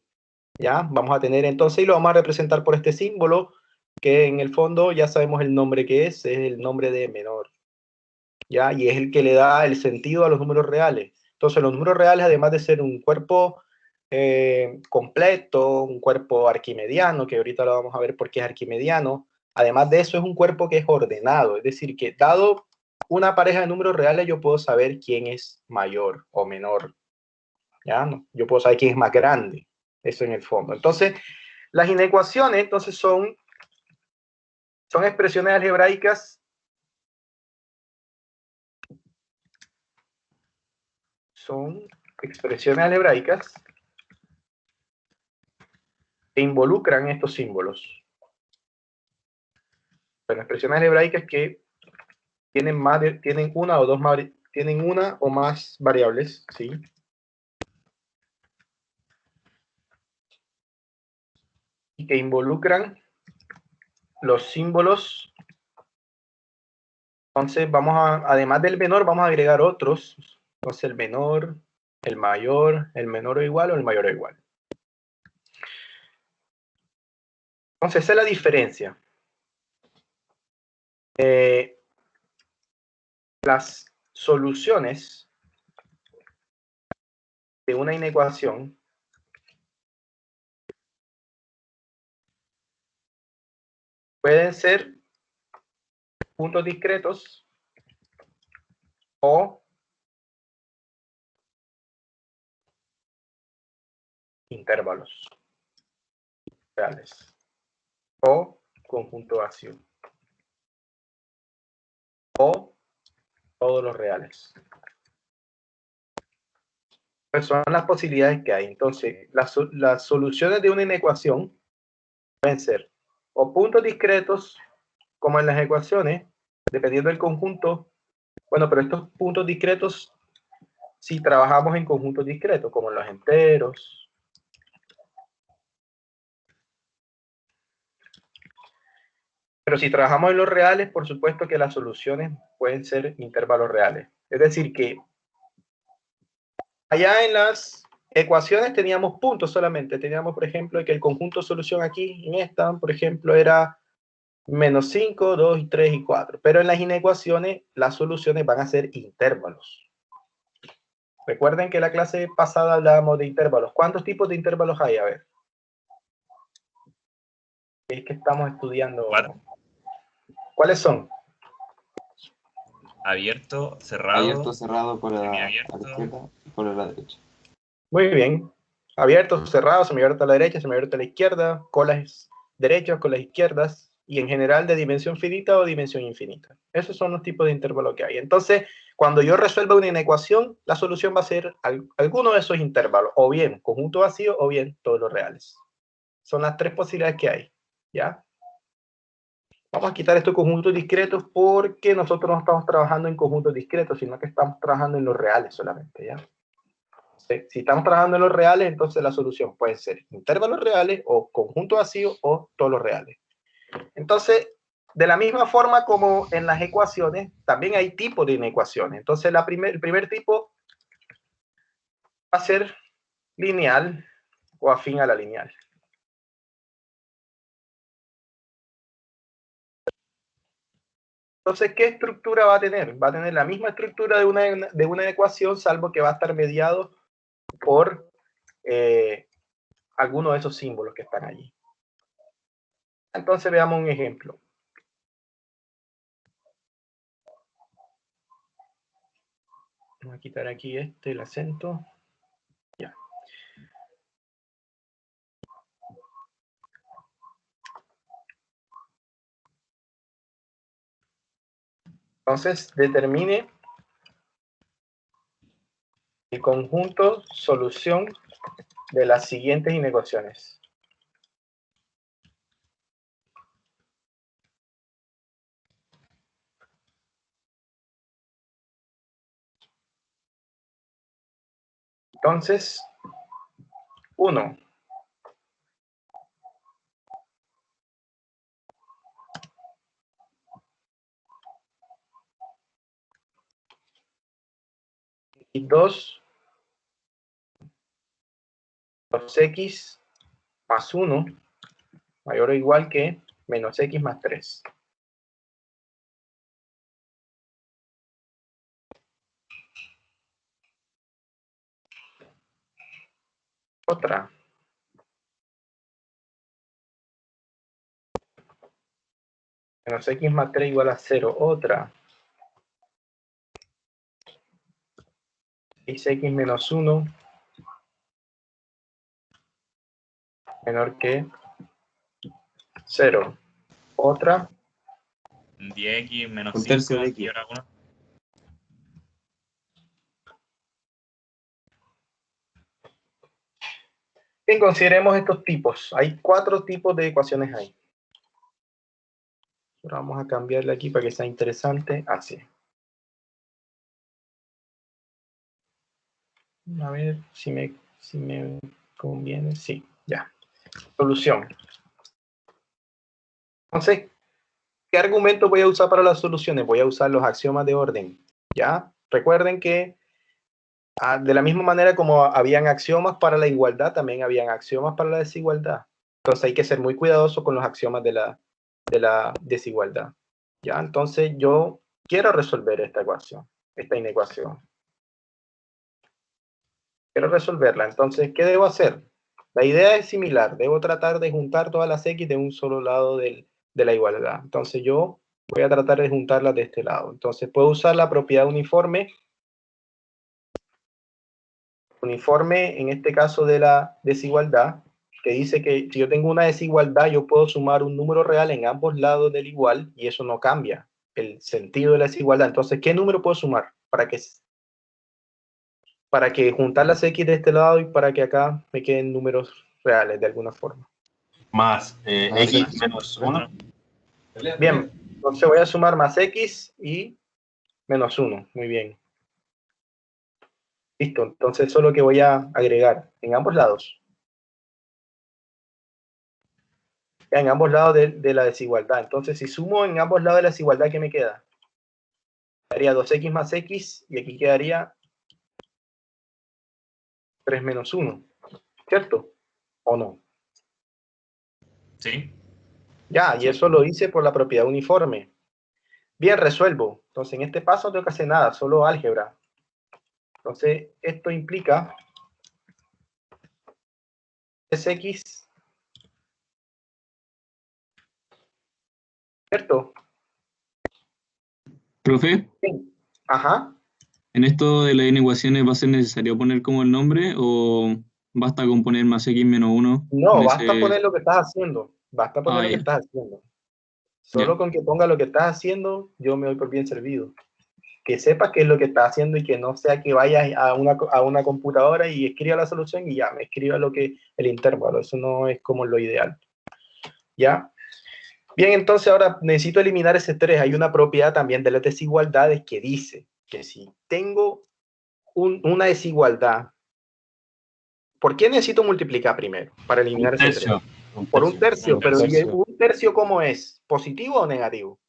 ¿Ya? Vamos a tener entonces, y lo vamos a representar por este símbolo, que en el fondo ya sabemos el nombre que es el nombre de menor. ¿Ya? Y es el que le da el sentido a los números reales. Entonces, los números reales, además de ser un cuerpo completo, un cuerpo arquimediano, que ahorita lo vamos a ver por qué es arquimediano, además de eso es un cuerpo que es ordenado, es decir, que dado una pareja de números reales, yo puedo saber quién es mayor o menor. ¿Ya? Yo puedo saber quién es más grande. Eso en el fondo. Entonces, las inecuaciones entonces son expresiones algebraicas. Son expresiones algebraicas que involucran estos símbolos. Son expresiones algebraicas que tienen una o más variables, ¿sí? Y que involucran los símbolos. Entonces además del menor, vamos a agregar otros. Entonces el menor, el menor o igual o el mayor o igual. Entonces esa es la diferencia. Las soluciones de una inecuación pueden ser puntos discretos o intervalos reales o conjunto vacío o todos los reales. Pues son las posibilidades que hay. Entonces, las soluciones de una inecuación pueden ser o puntos discretos, como en las ecuaciones, dependiendo del conjunto. Bueno, pero estos puntos discretos, si trabajamos en conjuntos discretos, como en los enteros. Pero si trabajamos en los reales, por supuesto que las soluciones pueden ser intervalos reales. Es decir, que allá en las ecuaciones teníamos puntos solamente. Teníamos, por ejemplo, que el conjunto de solución aquí, en esta, por ejemplo, era -5, 2, 3 y 4. Pero en las inecuaciones, las soluciones van a ser intervalos. Recuerden que la clase pasada hablábamos de intervalos. ¿Cuántos tipos de intervalos hay? A ver. Es que estamos estudiando. 4. ¿Cuáles son? Abierto, cerrado. Abierto, cerrado por la semiabierto. izquierda y por la derecha. Muy bien. Abierto, cerrado, semiabierto a la derecha, semiabierto a la izquierda, colas derechas, colas izquierdas, y en general de dimensión finita o dimensión infinita. Esos son los tipos de intervalos que hay. Entonces, cuando yo resuelva una inecuación, la solución va a ser alguno de esos intervalos, o bien conjunto vacío, o bien todos los reales. Son las tres posibilidades que hay. ¿Ya? Vamos a quitar estos conjuntos discretos porque nosotros no estamos trabajando en conjuntos discretos, sino que estamos trabajando en los reales solamente, ¿ya? Si estamos trabajando en los reales, entonces la solución puede ser intervalos reales o conjunto vacío o todos los reales. Entonces, de la misma forma como en las ecuaciones, también hay tipos de inecuaciones. Entonces, el primer tipo va a ser lineal o afín a la lineal. Entonces, ¿qué estructura va a tener? Va a tener la misma estructura de una ecuación, salvo que va a estar mediado por alguno de esos símbolos que están allí. Entonces, veamos un ejemplo. Vamos a quitar aquí el acento. Ya. Entonces, determine el conjunto solución de las siguientes inecuaciones. Entonces, 1. y 2 2x más 1 mayor o igual que menos x más 3. Otra. Menos x más 3 igual a 0. Otra. 6x menos 1 menor que 0. Otra. 10x menos Un 5 tercio de x. mayor a 1. Bien, consideremos estos tipos. Hay 4 tipos de ecuaciones ahí. Ahora vamos a cambiarle aquí para que sea interesante. Así. A ver si me conviene. Sí, ya. Solución. Entonces, ¿qué argumento voy a usar para las soluciones? Voy a usar los axiomas de orden. ¿Ya? Recuerden que de la misma manera como habían axiomas para la igualdad, también habían axiomas para la desigualdad. Entonces hay que ser muy cuidadoso con los axiomas de la desigualdad. ¿Ya? Entonces yo quiero resolver esta ecuación, esta inecuación. Quiero resolverla. Entonces, ¿qué debo hacer? La idea es similar. Debo tratar de juntar todas las x de un solo lado de la igualdad. Entonces yo voy a tratar de juntarlas de este lado. Entonces puedo usar la propiedad uniforme. Uniforme, en este caso de la desigualdad, que dice que si yo tengo una desigualdad, yo puedo sumar un número real en ambos lados del igual, y eso no cambia el sentido de la desigualdad. Entonces, ¿qué número puedo sumar? Para que juntar las x de este lado y para que acá me queden números reales de alguna forma. Más x menos 1. Bien, entonces voy a sumar más x y menos 1. Muy bien. Listo, entonces eso es lo que voy a agregar en ambos lados. En ambos lados de la desigualdad. Entonces, si sumo en ambos lados de la desigualdad, ¿qué me queda? Quedaría 2x más x y aquí quedaría 3 menos 1. ¿Cierto? ¿O no? Sí. Ya, y eso lo hice por la propiedad uniforme. Bien, resuelvo. Entonces, en este paso no tengo que hacer nada, solo álgebra. Entonces, esto implica 3x, ¿cierto? Profe, Sí. Ajá. ¿en esto de las inecuaciones va a ser necesario poner como el nombre o basta con poner más x menos 1 No, en basta ese... poner lo que estás haciendo. Basta poner Ah, lo que ya, estás haciendo. Solo ya. con que ponga lo que estás haciendo, yo me doy por bien servido. Que sepas qué es lo que estás haciendo y que no sea que vayas a una computadora y escriba la solución y ya, me escriba el intervalo. Eso no es como lo ideal. ¿Ya? Bien, entonces ahora necesito eliminar ese 3. Hay una propiedad también de las desigualdades que dice que si tengo una desigualdad, ¿por qué necesito multiplicar primero para eliminar ese 3? Por un tercio, pero ¿y un tercio cómo es? ¿Positivo o negativo?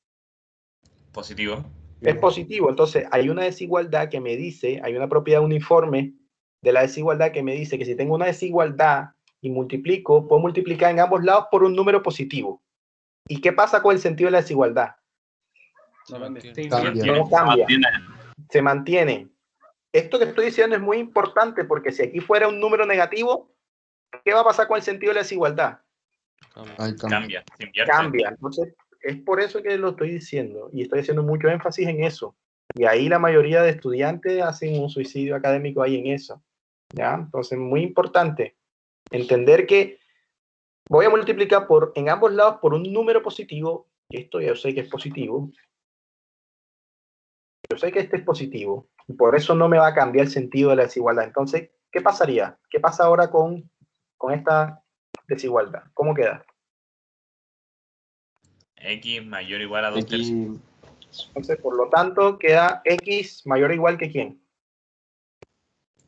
Positivo. Es positivo, entonces hay una desigualdad que me dice, hay una propiedad uniforme de la desigualdad que me dice que si tengo una desigualdad y multiplico, puedo multiplicar en ambos lados por un número positivo. ¿Y qué pasa con el sentido de la desigualdad? No cambia, se mantiene. Esto que estoy diciendo es muy importante porque si aquí fuera un número negativo, ¿qué va a pasar con el sentido de la desigualdad? Cambia. Se invierte. Cambia. Entonces, es por eso que lo estoy diciendo y estoy haciendo mucho énfasis en eso. Y ahí la mayoría de estudiantes hacen un suicidio académico ahí en eso. ¿Ya? Entonces, muy importante entender que voy a multiplicar en ambos lados por un número positivo. Y esto yo sé que es positivo. Yo sé que este es positivo. Y por eso no me va a cambiar el sentido de la desigualdad. Entonces, ¿qué pasaría? ¿Qué pasa ahora con esta desigualdad? ¿Cómo queda? X mayor o igual a 2 tercios. Entonces, por lo tanto, queda x mayor o igual que ¿quién?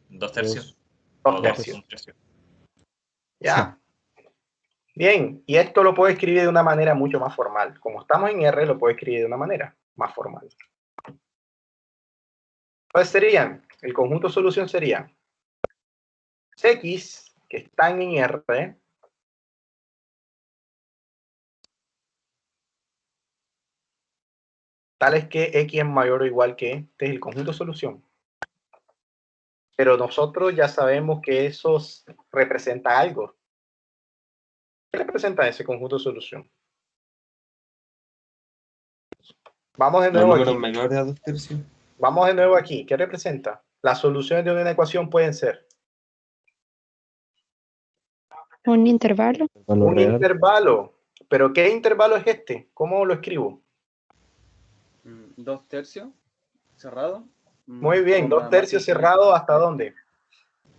2 tercios. 2 O tercios. 1 tercio. Ya. Bien, y esto lo puedo escribir de una manera mucho más formal. Como estamos en R, lo puedo escribir de una manera más formal. Entonces serían, el conjunto solución sería X, que están en R, tal es que X es mayor o igual que este es el conjunto solución. Pero nosotros ya sabemos que eso representa algo. ¿Qué representa ese conjunto solución? Vamos de Los nuevo números aquí. menores a 2/3. Vamos de nuevo aquí. ¿Qué representa? Las soluciones de una ecuación pueden ser Un intervalo. Valor un real. intervalo. ¿Pero qué intervalo es este? ¿Cómo lo escribo? 2/3 cerrado. Muy bien, Con 2/3 cerrado, ¿hasta dónde?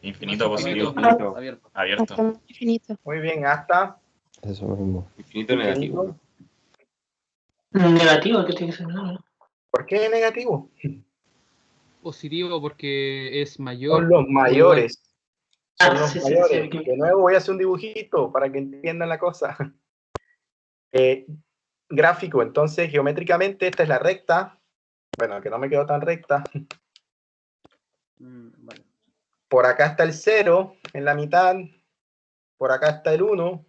Infinito positivo. Abierto. Abierto. Hasta infinito. Muy bien, hasta Eso mismo. Infinito negativo. Negativo, que tiene que ser negativo. ¿Por qué negativo? Positivo porque es Son mayor. los mayores. Son los Sí, mayores. sí. De nuevo voy a hacer un dibujito para que entiendan la cosa. Gráfico, entonces geométricamente esta es la recta. Bueno, que no me quedó tan recta. Vale. Por acá está el 0 en la mitad. Por acá está el 1.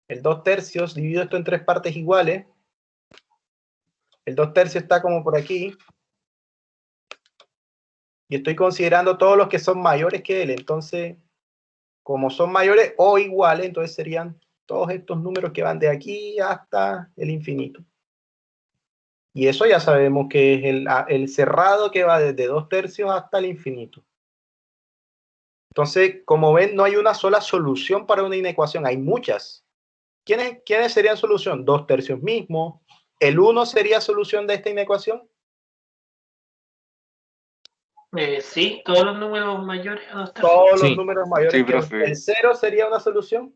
El 2/3, divido esto en 3 partes iguales. El 2/3 está como por aquí. Y estoy considerando todos los que son mayores que él. Entonces, como son mayores o iguales, entonces serían todos estos números que van de aquí hasta el infinito. Y eso ya sabemos que es el cerrado que va desde 2/3 hasta el infinito. Entonces, como ven, no hay una sola solución para una inecuación, hay muchas. ¿Quiénes serían solución? 2/3 mismo. ¿El 1 sería solución de esta inecuación? Sí, todos los números mayores a 2/3. Todos los Sí. números mayores Sí, que profe. ¿El 0 sería una solución?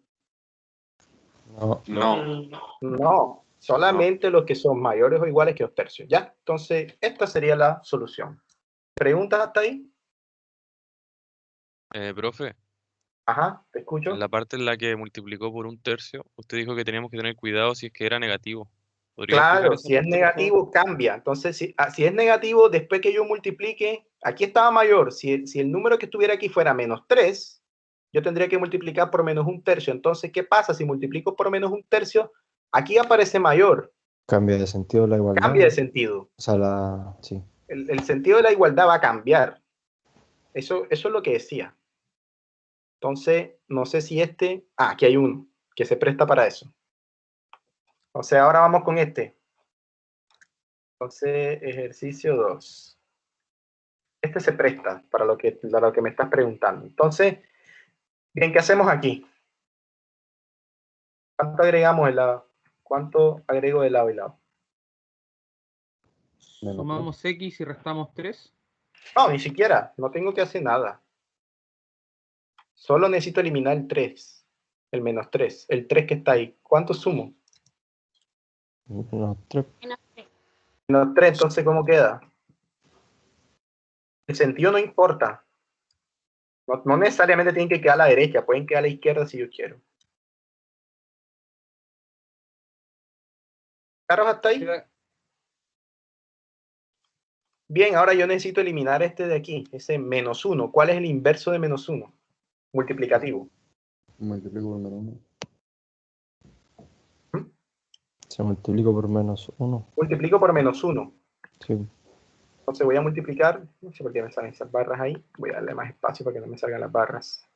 No. No. No, solamente los que son mayores o iguales que 2/3, ¿ya? Entonces, esta sería la solución. ¿Preguntas hasta ahí? Profe, Ajá, te escucho. en la parte en la que multiplicó por 1/3, usted dijo que teníamos que tener cuidado si es que era negativo. ¿Podría explicar Claro, esa si es parte, por favor? negativo, cambia. Entonces, si es negativo, después que yo multiplique, aquí estaba mayor. Si el número que estuviera aquí fuera -3, yo tendría que multiplicar por -1/3. Entonces, ¿qué pasa? Si multiplico por -1/3, aquí aparece mayor. Cambia de sentido la igualdad. Cambia de sentido. O sea, sí. El sentido de la igualdad va a cambiar. Eso es lo que decía. Entonces, no sé si aquí hay uno que se presta para eso. Entonces, ahora vamos con este. Entonces, ejercicio 2. Este se presta para lo que me estás preguntando. Entonces, bien, ¿qué hacemos aquí? ¿Cuánto agregamos de lado? ¿Cuánto agrego de lado y lado? Sumamos X y restamos 3. No, ni siquiera. No tengo que hacer nada. Solo necesito eliminar el 3. El -3. El 3 que está ahí. ¿Cuánto sumo? -3. -3, entonces, ¿cómo queda? El sentido no importa. No necesariamente tienen que quedar a la derecha. Pueden quedar a la izquierda si yo quiero. ¿Claros hasta ahí? Bien, ahora yo necesito eliminar este de aquí, ese -1. ¿Cuál es el inverso de -1? Multiplicativo. Multiplico por -1. Se multiplica por -1. Multiplico por -1. Sí. Entonces voy a multiplicar, no sé por qué me salen esas barras ahí. Voy a darle más espacio para que no me salgan las barras.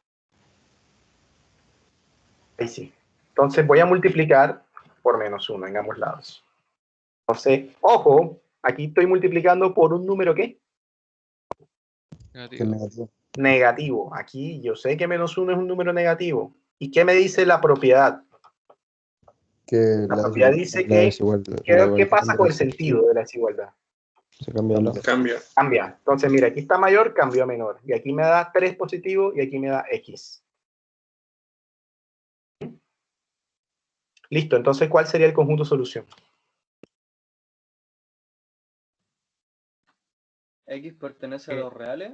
Ahí sí. Entonces voy a multiplicar por -1 en ambos lados. Entonces, ojo, aquí estoy multiplicando por un número ¿qué? Negativo. Negativo. Aquí yo sé que -1 es un número negativo. ¿Y qué me dice la propiedad? Que La propiedad dice que, ¿qué pasa con el sentido de la desigualdad? Se cambia el lado. Cambia. Entonces, mira, aquí está mayor, cambió a menor. Y aquí me da 3 positivo y aquí me da X. Listo. Entonces, ¿cuál sería el conjunto solución? X pertenece a los reales.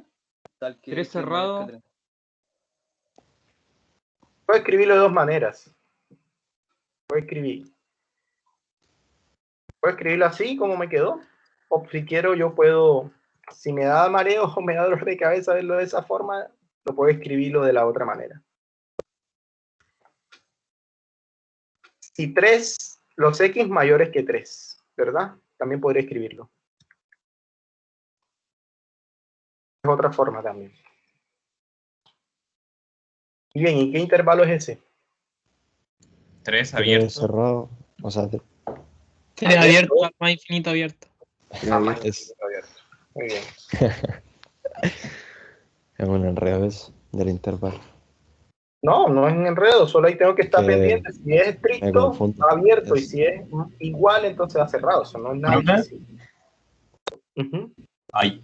Tal que 3 X es mayor cerrado. que 3. Puedo escribirlo de dos maneras. Puedo escribirlo así, como me quedó. O si quiero, yo puedo si me da mareo o me da dolor de cabeza verlo de esa forma, lo puedo escribirlo de la otra manera. Si 3, los X mayores que 3, ¿verdad? También podría escribirlo. Es otra forma también. Bien, ¿y qué intervalo es ese? 3 3 abierto. cerrado. O sea, 3 abierto, más infinito abierto. es, Muy bien. es un enredo eso del intervalo. No, no es un enredo, solo ahí tengo que estar Que pendiente. Si es me estricto, confundo. abierto, y Es- si es igual, entonces va cerrado. Eso no es nada ¿Profe? difícil. Ujú.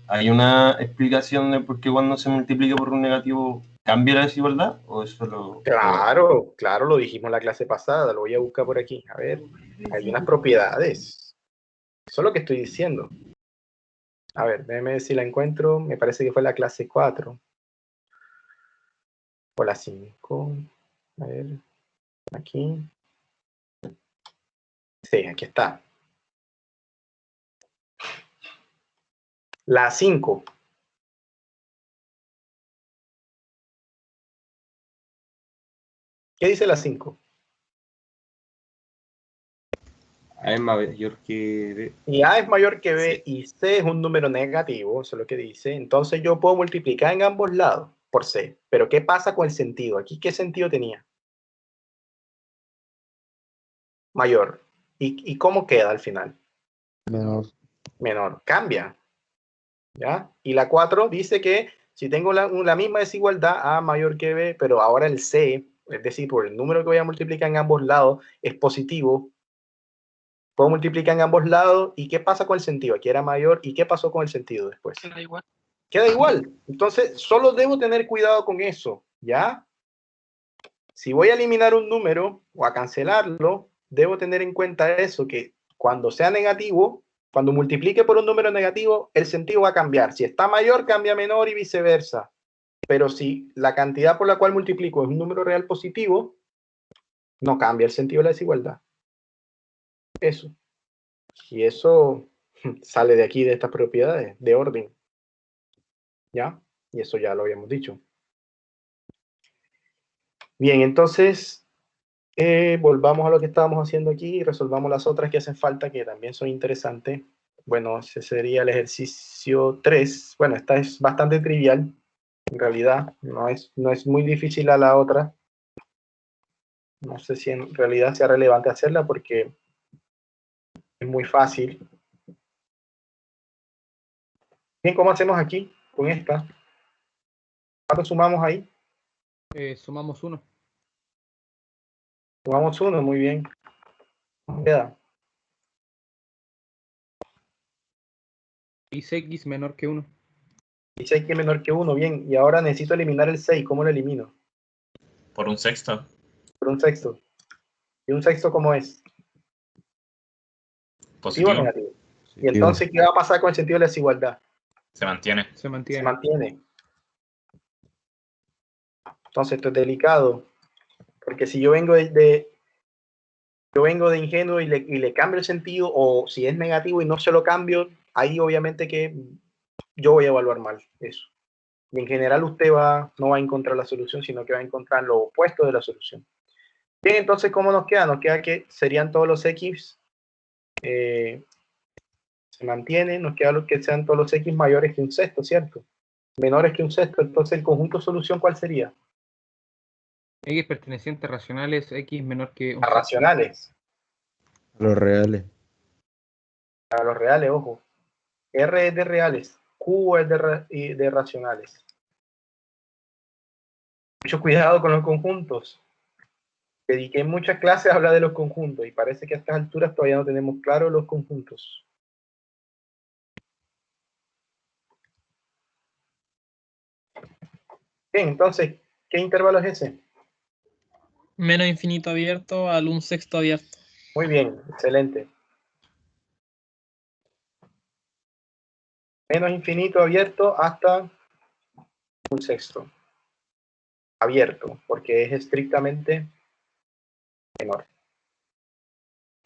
¿Hay una explicación de por qué cuando se multiplica por un negativo cambia la desigualdad? ¿O es solo...? Claro, claro, lo dijimos en la clase pasada, lo voy a buscar por aquí. A ver, hay unas propiedades. Eso es lo que estoy diciendo. A ver, déjeme ver si la encuentro. Me parece que fue la clase 4. O la 5. A ver, aquí. Sí, aquí está. La 5. ¿Qué dice la 5? A es mayor que B. Y A es mayor que B Sí. y C es un número negativo, eso es lo que dice. Entonces yo puedo multiplicar en ambos lados por C. Pero ¿qué pasa con el sentido? Aquí, ¿qué sentido tenía? Mayor. ¿Y cómo queda al final? menor. Menor. Cambia. ¿Ya? Y la 4 dice que si tengo la misma desigualdad, A mayor que B, pero ahora el C, es decir, por el número que voy a multiplicar en ambos lados, es positivo, puedo multiplicar en ambos lados. ¿Y qué pasa con el sentido? Aquí era mayor. ¿Y qué pasó con el sentido después? Queda igual. Queda igual. Entonces, solo debo tener cuidado con eso, ¿ya? Si voy a eliminar un número o a cancelarlo, debo tener en cuenta eso, que cuando sea negativo, cuando multiplique por un número negativo, el sentido va a cambiar. Si está mayor, cambia menor y viceversa. Pero si la cantidad por la cual multiplico es un número real positivo, no cambia el sentido de la desigualdad. Eso. Y eso sale de aquí, de estas propiedades, de orden. ¿Ya? Y eso ya lo habíamos dicho. Bien, entonces, volvamos a lo que estábamos haciendo aquí y resolvamos las otras que hacen falta, que también son interesantes. Bueno, ese sería el ejercicio 3. Bueno, esta es bastante trivial, en realidad. No es muy difícil a la otra. No sé si en realidad sea relevante hacerla porque es muy fácil. Bien, ¿cómo hacemos aquí con esta? ¿Cuánto sumamos ahí? Sumamos 1. Sumamos 1, muy bien. ¿Cómo queda? 6x menor que 1. Y 6 que es menor que 1, bien. Y ahora necesito eliminar el 6. ¿Cómo lo elimino? Por un sexto. Por un sexto. ¿Y un sexto cómo es? ¿Positivo o Positivo. negativo? Y entonces, ¿qué va a pasar con el sentido de la desigualdad? Se mantiene. Se Se mantiene. mantiene. Entonces, esto es delicado. Porque si yo vengo de ingenuo y le cambio el sentido, o si es negativo y no se lo cambio, ahí obviamente que yo voy a evaluar mal eso. Y en general usted no va a encontrar la solución, sino que va a encontrar lo opuesto de la solución. Bien, entonces, ¿cómo nos queda? Nos queda que serían todos los X, se mantiene, nos queda lo que sean todos los X mayores que un sexto, ¿cierto? Menores que un sexto, entonces el conjunto solución, ¿cuál sería? X pertenecientes racionales, X menor que un A racionales, Los reales. a los reales, ojo. R es de reales, Q es de racionales. Mucho cuidado con los conjuntos. Dediqué muchas clases a hablar de los conjuntos y parece que a estas alturas todavía no tenemos claro los conjuntos. Bien, entonces, ¿qué intervalo es ese? Menos infinito abierto al un sexto abierto. Muy bien, excelente. Menos infinito abierto hasta un sexto. Abierto, porque es estrictamente menor.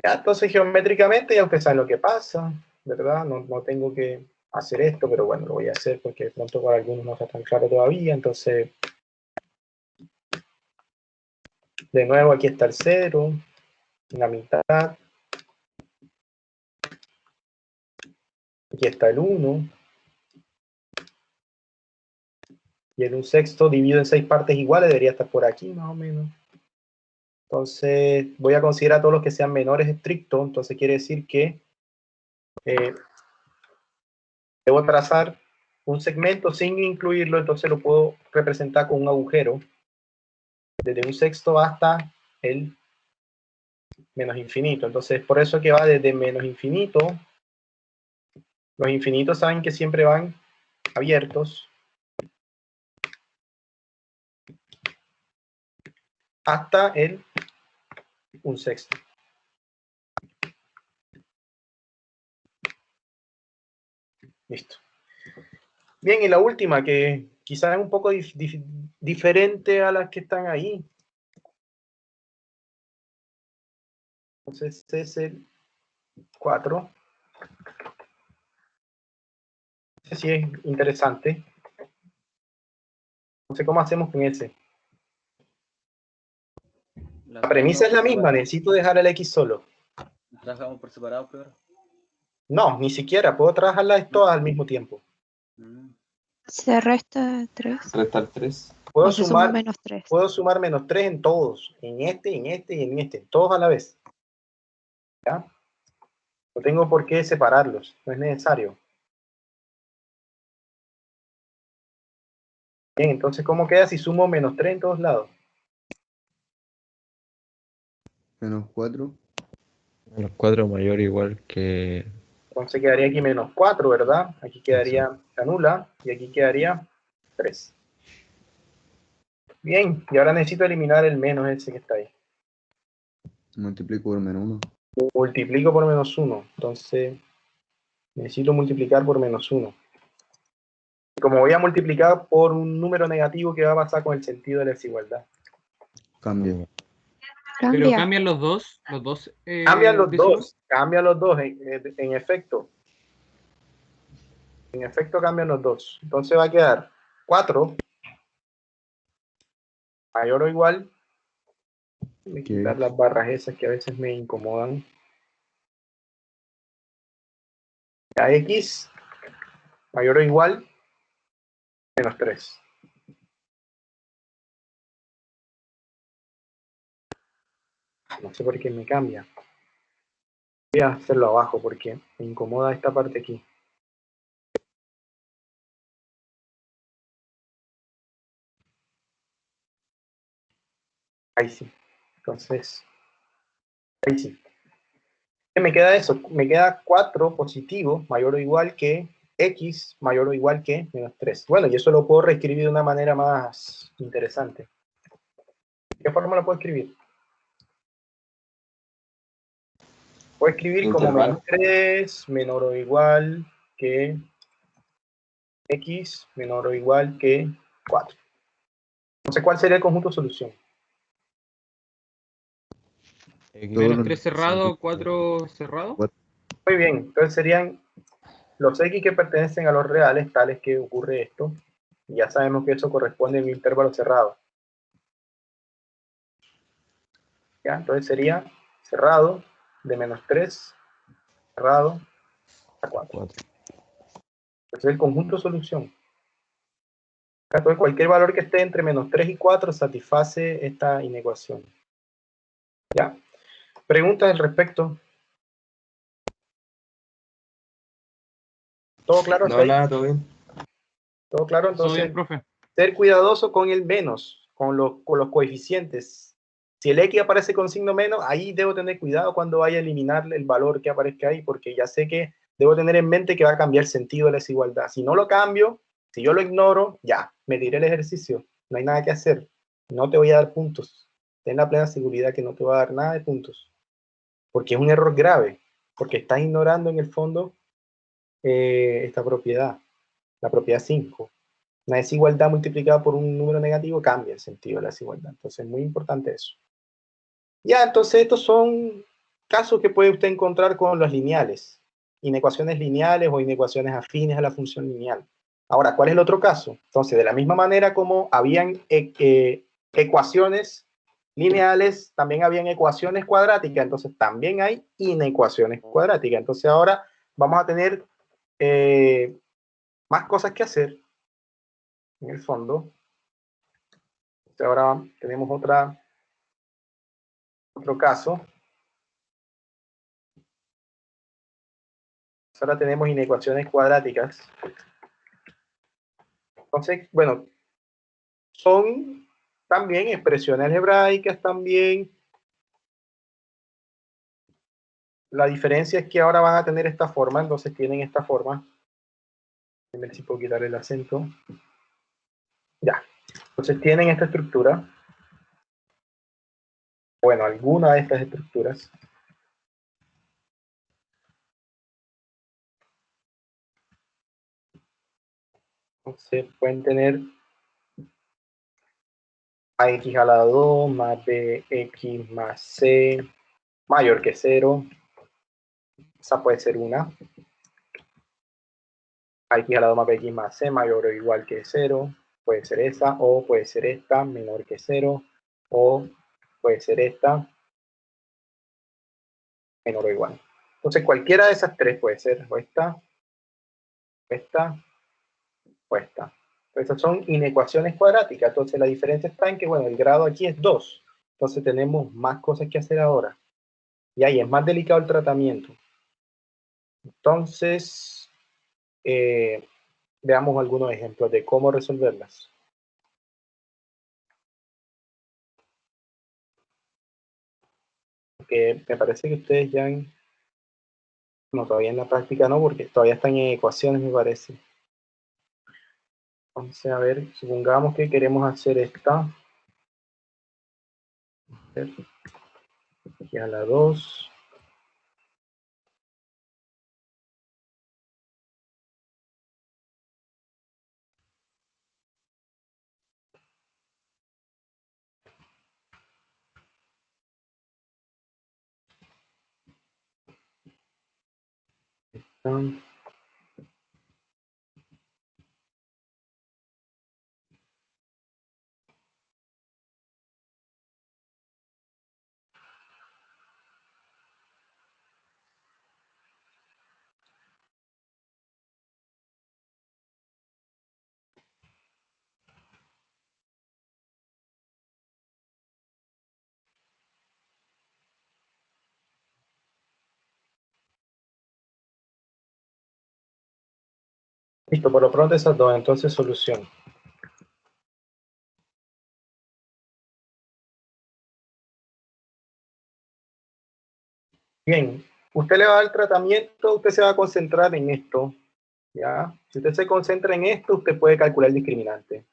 Ya, entonces geométricamente ya ustedes saben lo que pasa, ¿verdad? No tengo que hacer esto, pero bueno, lo voy a hacer porque de pronto para algunos no está tan claro todavía. Entonces, de nuevo aquí está el 0, la mitad. Aquí está el 1. Y el 1/6 dividido en 6 partes iguales debería estar por aquí más o menos. Entonces voy a considerar todos los que sean menores estrictos. Entonces quiere decir que debo trazar un segmento sin incluirlo. Entonces lo puedo representar con un agujero desde 1/6 hasta el menos infinito. Entonces por eso que va desde menos infinito. Los infinitos saben que siempre van abiertos hasta el 1/6. Listo. Bien, y la última, que quizás es un poco diferente a las que están ahí. Entonces es el 4. Ese sí es interesante. No sé cómo hacemos con ese. La premisa es la misma, necesito dejar el X solo. ¿Trabajamos por separado primero? No, ni siquiera, puedo trabajarlas todas al mismo tiempo. Se resta 3. Restar 3. Puedo O se suma sumar menos 3. Puedo sumar menos 3 en todos, en este, en este y en este, todos a la vez. ¿Ya? No tengo por qué separarlos, no es necesario. Bien, entonces, ¿cómo queda si sumo menos 3 en todos lados? Menos 4. Menos 4 mayor o igual que... Entonces quedaría aquí menos 4, ¿verdad? Aquí quedaría, se anula, y aquí quedaría 3. Bien, y ahora necesito eliminar el menos ese que está ahí. Multiplico por menos 1. Multiplico por menos 1, entonces necesito multiplicar por menos 1. Como voy a multiplicar por un número negativo, ¿qué va a pasar con el sentido de la desigualdad? Cambia. Pero cambian los dos. Cambian los decimos. dos, en efecto. En efecto cambian los dos. Entonces va a quedar 4 mayor o igual. Voy a quitar las barras esas que a veces me incomodan. A X mayor o igual menos 3. No sé por qué me cambia. Voy a hacerlo abajo porque me incomoda esta parte aquí. Ahí sí. Entonces, ahí sí. ¿Qué me queda eso? Me queda 4 positivo mayor o igual que X mayor o igual que menos 3. Bueno, y eso lo puedo reescribir de una manera más interesante. ¿De qué forma lo puedo escribir? Puedo escribir como menos 3 menor o igual que X menor o igual que 4. No sé cuál sería el conjunto de solución. Menos 3 cerrado, 4 cerrado. Muy bien, entonces serían los X que pertenecen a los reales, tales que ocurre esto. Y ya sabemos que eso corresponde a un intervalo cerrado. ¿Ya? Entonces sería cerrado de menos 3, cerrado a 4. Entonces el conjunto de solución. Entonces cualquier valor que esté entre menos 3 y 4 satisface esta inecuación. ¿Ya? ¿Preguntas al respecto? ¿Todo claro? No, nada, todo bien. ¿Todo claro? Todo Entonces, bien, profe. ser cuidadoso con el menos, con los coeficientes. Si el X aparece con signo menos, ahí debo tener cuidado cuando vaya a eliminar el valor que aparezca ahí, porque ya sé que debo tener en mente que va a cambiar el sentido de la desigualdad. Si no lo cambio, si yo lo ignoro, ya, me tiré el ejercicio. No hay nada que hacer. No te voy a dar puntos. Ten la plena seguridad que no te va a dar nada de puntos. Porque es un error grave. Porque estás ignorando en el fondo esta propiedad. La propiedad 5. Una desigualdad multiplicada por un número negativo cambia el sentido de la desigualdad. Entonces es muy importante eso. Ya, entonces estos son casos que puede usted encontrar con los lineales. inecuaciones lineales o inecuaciones afines a la función lineal. Ahora, ¿cuál es el otro caso? Entonces, de la misma manera como habían ecuaciones lineales, también habían ecuaciones cuadráticas, entonces también hay inecuaciones cuadráticas. Entonces ahora vamos a tener más cosas que hacer en el fondo. Entonces ahora tenemos otro caso. Ahora tenemos inecuaciones cuadráticas. Entonces, bueno, son también expresiones algebraicas también. La diferencia es que ahora van a tener esta forma, entonces tienen esta forma. A ver si puedo quitar el acento. Ya. Entonces tienen esta estructura. Bueno, alguna de estas estructuras. Entonces pueden tener ax a la 2 más bx más c mayor que 0. Esa puede ser una. Ax a la 2 más bx más c mayor o igual que 0. Puede ser esa, o puede ser esta, menor que 0. O puede ser esta, menor o igual. Entonces cualquiera de esas tres puede ser, o esta, o esta. Estas son inecuaciones cuadráticas. Entonces la diferencia está en que, bueno, el grado aquí es 2. Entonces tenemos más cosas que hacer ahora. Y ahí es más delicado el tratamiento. Entonces, veamos algunos ejemplos de cómo resolverlas. Porque me parece que ustedes ya han... No, todavía en la práctica no, porque todavía están en ecuaciones, me parece. Entonces, a ver, supongamos que queremos hacer esta. Aquí a la 2. Listo, por lo pronto esas dos, entonces solución. Bien, usted le va a dar el tratamiento, usted se va a concentrar en esto, ¿ya? Si usted se concentra en esto, usted puede calcular el discriminante.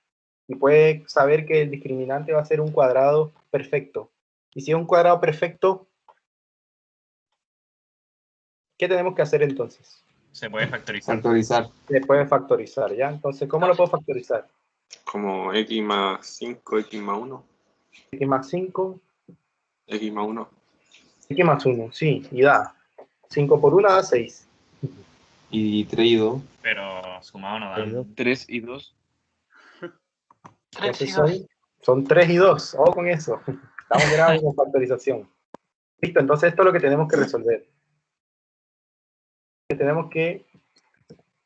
Y puede saber que el discriminante va a ser un cuadrado perfecto. Y si es un cuadrado perfecto, ¿qué tenemos que hacer entonces? Se puede factorizar. Se puede factorizar, ¿ya? Entonces, ¿cómo lo puedo factorizar? Como x más 5, x más 1. X más 5. X más 1. X más 1, sí, y da. 5 por 1 da 6. Y 3 y 2. Pero sumado no dan. 3 y 2. Entonces son 3 y 2. Ojo con eso. Estamos graves con factorización. Listo, entonces esto es lo que tenemos que resolver. Tenemos que,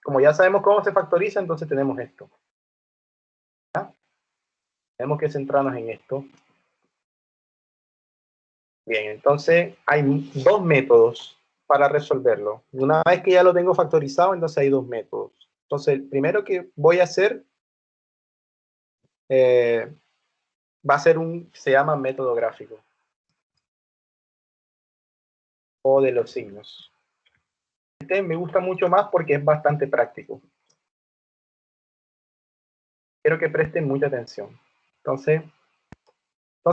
como ya sabemos cómo se factoriza, entonces tenemos esto. ¿Ya? Tenemos que centrarnos en esto. Bien, entonces hay dos métodos para resolverlo. Una vez que ya lo tengo factorizado, entonces hay dos métodos. Entonces, el primero que voy a hacer va a ser se llama método gráfico. O de los signos. Este me gusta mucho más porque es bastante práctico. Quiero que presten mucha atención. Entonces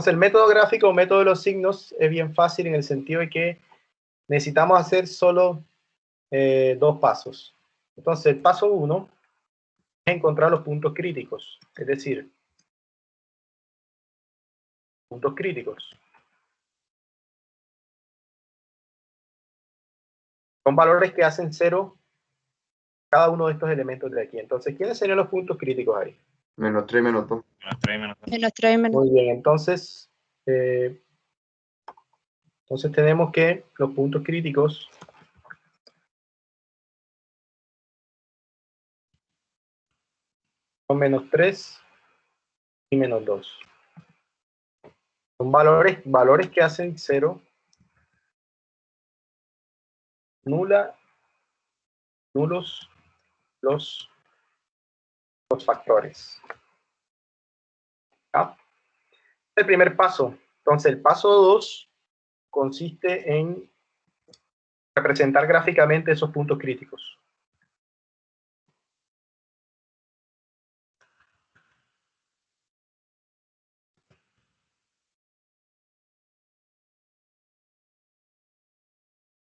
el método gráfico o método de los signos es bien fácil en el sentido de que necesitamos hacer solo dos pasos. Entonces, el paso 1 es encontrar los puntos críticos, es decir, puntos críticos. Son valores que hacen 0 cada uno de estos elementos de aquí. Entonces, ¿quiénes serían los puntos críticos ahí? -3 y -2. -3 y -2. Muy bien, entonces tenemos que los puntos críticos son -3 y -2. Son valores que hacen 0, nulos los factores. ¿Ya? El primer paso. Entonces, el paso 2 consiste en representar gráficamente esos puntos críticos.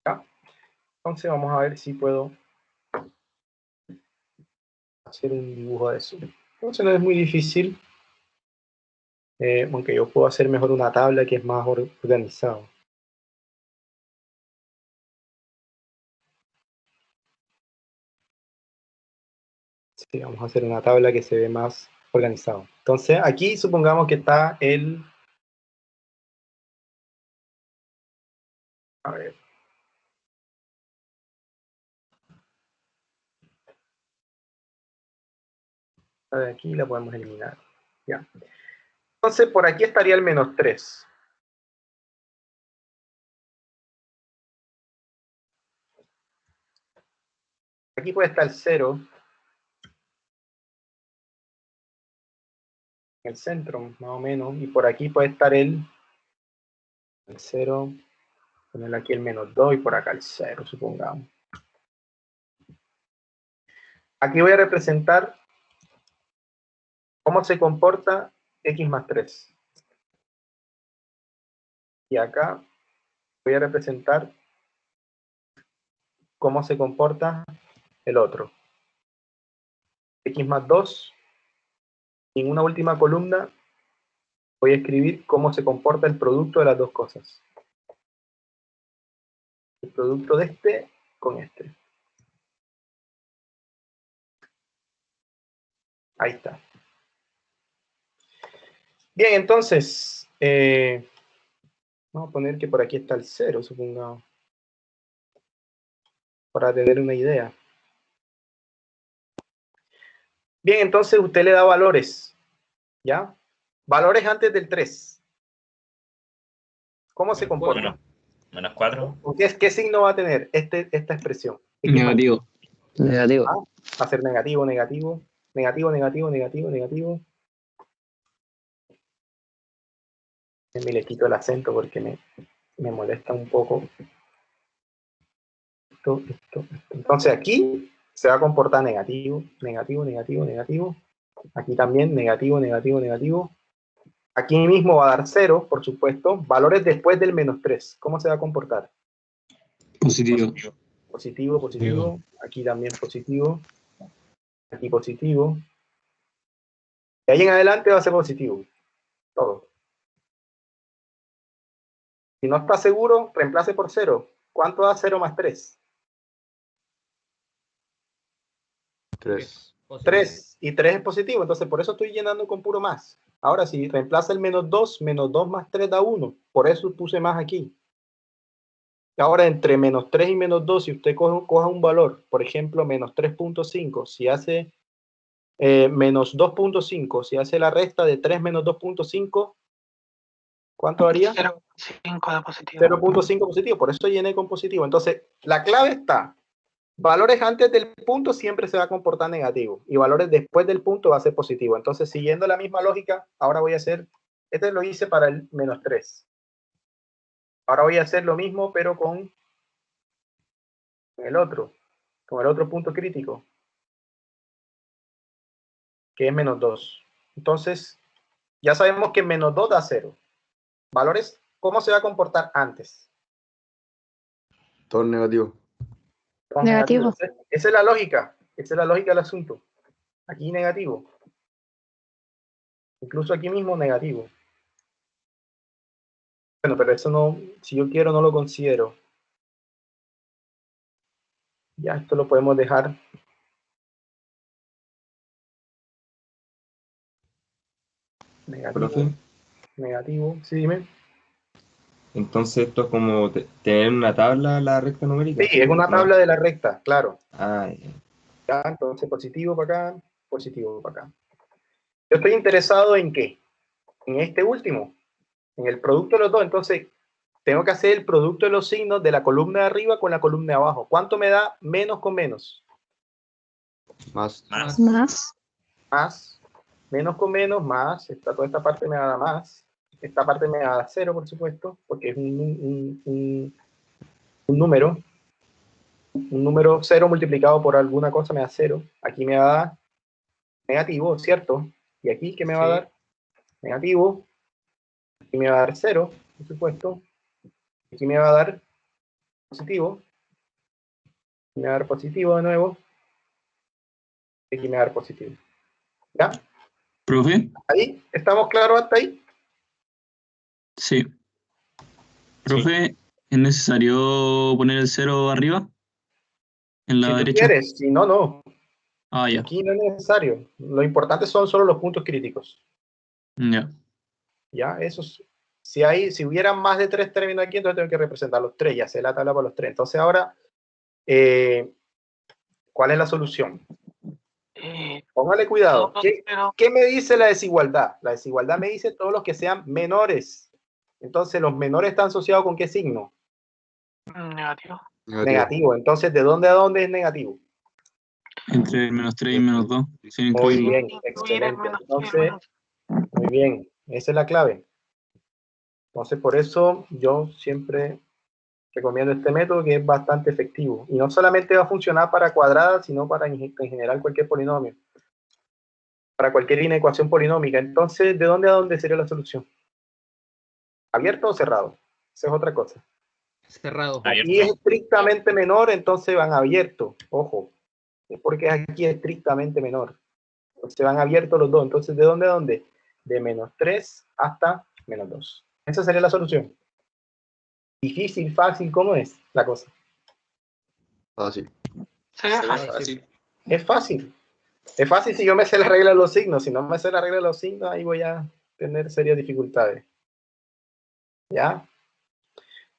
¿Ya? Entonces, vamos a ver si puedo hacer un dibujo de eso. Entonces, no es muy difícil, aunque yo puedo hacer mejor una tabla que es más organizado. Sí, vamos a hacer una tabla que se ve más organizado. Entonces, aquí supongamos que está el... A ver. De aquí la podemos eliminar. Ya. Entonces, por aquí estaría el -3. Aquí puede estar el 0. En el centro, más o menos. Y por aquí puede estar el 0. Ponerle aquí el -2 y por acá el 0, supongamos. Aquí voy a representar cómo se comporta x más 3. Y acá voy a representar cómo se comporta el otro. X más 2. Y en una última columna voy a escribir cómo se comporta el producto de las dos cosas. El producto de este con este. Ahí está. Bien, entonces, vamos a poner que por aquí está el 0, supongamos, para tener una idea. Bien, entonces usted le da valores, ¿ya? Valores antes del 3. ¿Cómo se comporta? -4. ¿Qué signo va a tener esta expresión? Negativo. Negativo. Va a ser negativo, negativo, negativo, negativo, negativo, negativo. Me le quito el acento porque me molesta un poco. Esto. Entonces aquí se va a comportar negativo, negativo, negativo, negativo. Aquí también negativo, negativo, negativo. Aquí mismo va a dar 0, por supuesto. Valores después del -3. ¿Cómo se va a comportar? Positivo. Positivo, positivo. Aquí también positivo. Aquí positivo. De ahí en adelante va a ser positivo. Todo. Si no está seguro, reemplace por 0. ¿Cuánto da 0 más 3? 3. 3. Y 3 es positivo. Entonces, por eso estoy llenando con puro más. Ahora, si reemplaza el -2, -2 más 3 da 1. Por eso puse más aquí. Ahora, entre -3 y -2, si usted coja un valor, por ejemplo, -3.5, si hace -2.5, si hace la resta de 3 menos 2.5, ¿cuánto haría? 0.5 de positivo. 0.5 positivo, por eso llené con positivo. Entonces, la clave está, valores antes del punto siempre se va a comportar negativo, y valores después del punto va a ser positivo. Entonces, siguiendo la misma lógica, ahora voy a hacer, este lo hice para el -3. Ahora voy a hacer lo mismo, pero con el otro punto crítico, que es -2. Entonces, ya sabemos que -2 da 0. Valores, ¿cómo se va a comportar antes? Todo negativo. Negativo. Esa es la lógica del asunto. Aquí negativo. Incluso aquí mismo negativo. Bueno, pero eso no, si yo quiero no lo considero. Ya, esto lo podemos dejar. Negativo. Profe. Negativo, sí, dime. Entonces esto es como tener una tabla la recta numérica. Sí, es una tabla de la recta, claro. Ah, Ya, entonces positivo para acá, positivo para acá. Yo estoy interesado en qué, en este último, en el producto de los dos. Entonces tengo que hacer el producto de los signos de la columna de arriba con la columna de abajo. ¿Cuánto me da menos con menos? Más. Más. Menos con menos, más. Toda esta parte me va a dar más. Esta parte me va a dar 0, por supuesto, porque es un número. Un número 0 multiplicado por alguna cosa me da 0. Aquí me va a dar negativo, ¿cierto? Y aquí, ¿qué me va a dar? Negativo. Aquí me va a dar 0, por supuesto. Aquí me va a dar positivo. Aquí me va a dar positivo de nuevo. Aquí me va a dar positivo. ¿Ya? ¿Profe? ¿Ahí? ¿Estamos claros hasta ahí? Sí. ¿Profe, es necesario poner el 0 arriba? ¿En la Si tú derecha? quieres, si no, no. Ah, ya. Aquí no es necesario. Lo importante son solo los puntos críticos. Ya. Ya, esos. Si hubiera más de 3 términos aquí, entonces tengo que representar los 3. Ya sé la tabla para los 3. Entonces ahora, ¿cuál es la solución? Póngale cuidado. ¿Qué me dice la desigualdad? La desigualdad me dice todos los que sean menores. Entonces, ¿los menores están asociados con qué signo? Negativo. Negativo. Entonces, ¿de dónde a dónde es negativo? Entre el -3 y -2. Sin Muy incluirlo. bien, excelente. Entonces, muy bien. Esa es la clave. Entonces, por eso yo siempre recomiendo este método, que es bastante efectivo. Y no solamente va a funcionar para cuadradas, sino para en general cualquier polinomio. Para cualquier inecuación polinómica. Entonces, ¿de dónde a dónde sería la solución? ¿Abierto o cerrado? Esa es otra cosa. Cerrado. Aquí es estrictamente menor, entonces van abierto. Ojo, es porque aquí es estrictamente menor. Entonces van abiertos los dos. Entonces, ¿de dónde a dónde? De -3 hasta -2. Esa sería la solución. Difícil, fácil, ¿cómo es la cosa? Fácil. Es fácil. Es fácil si yo me sé la regla de los signos. Si no me sé la regla de los signos, ahí voy a tener serias dificultades. ¿Ya?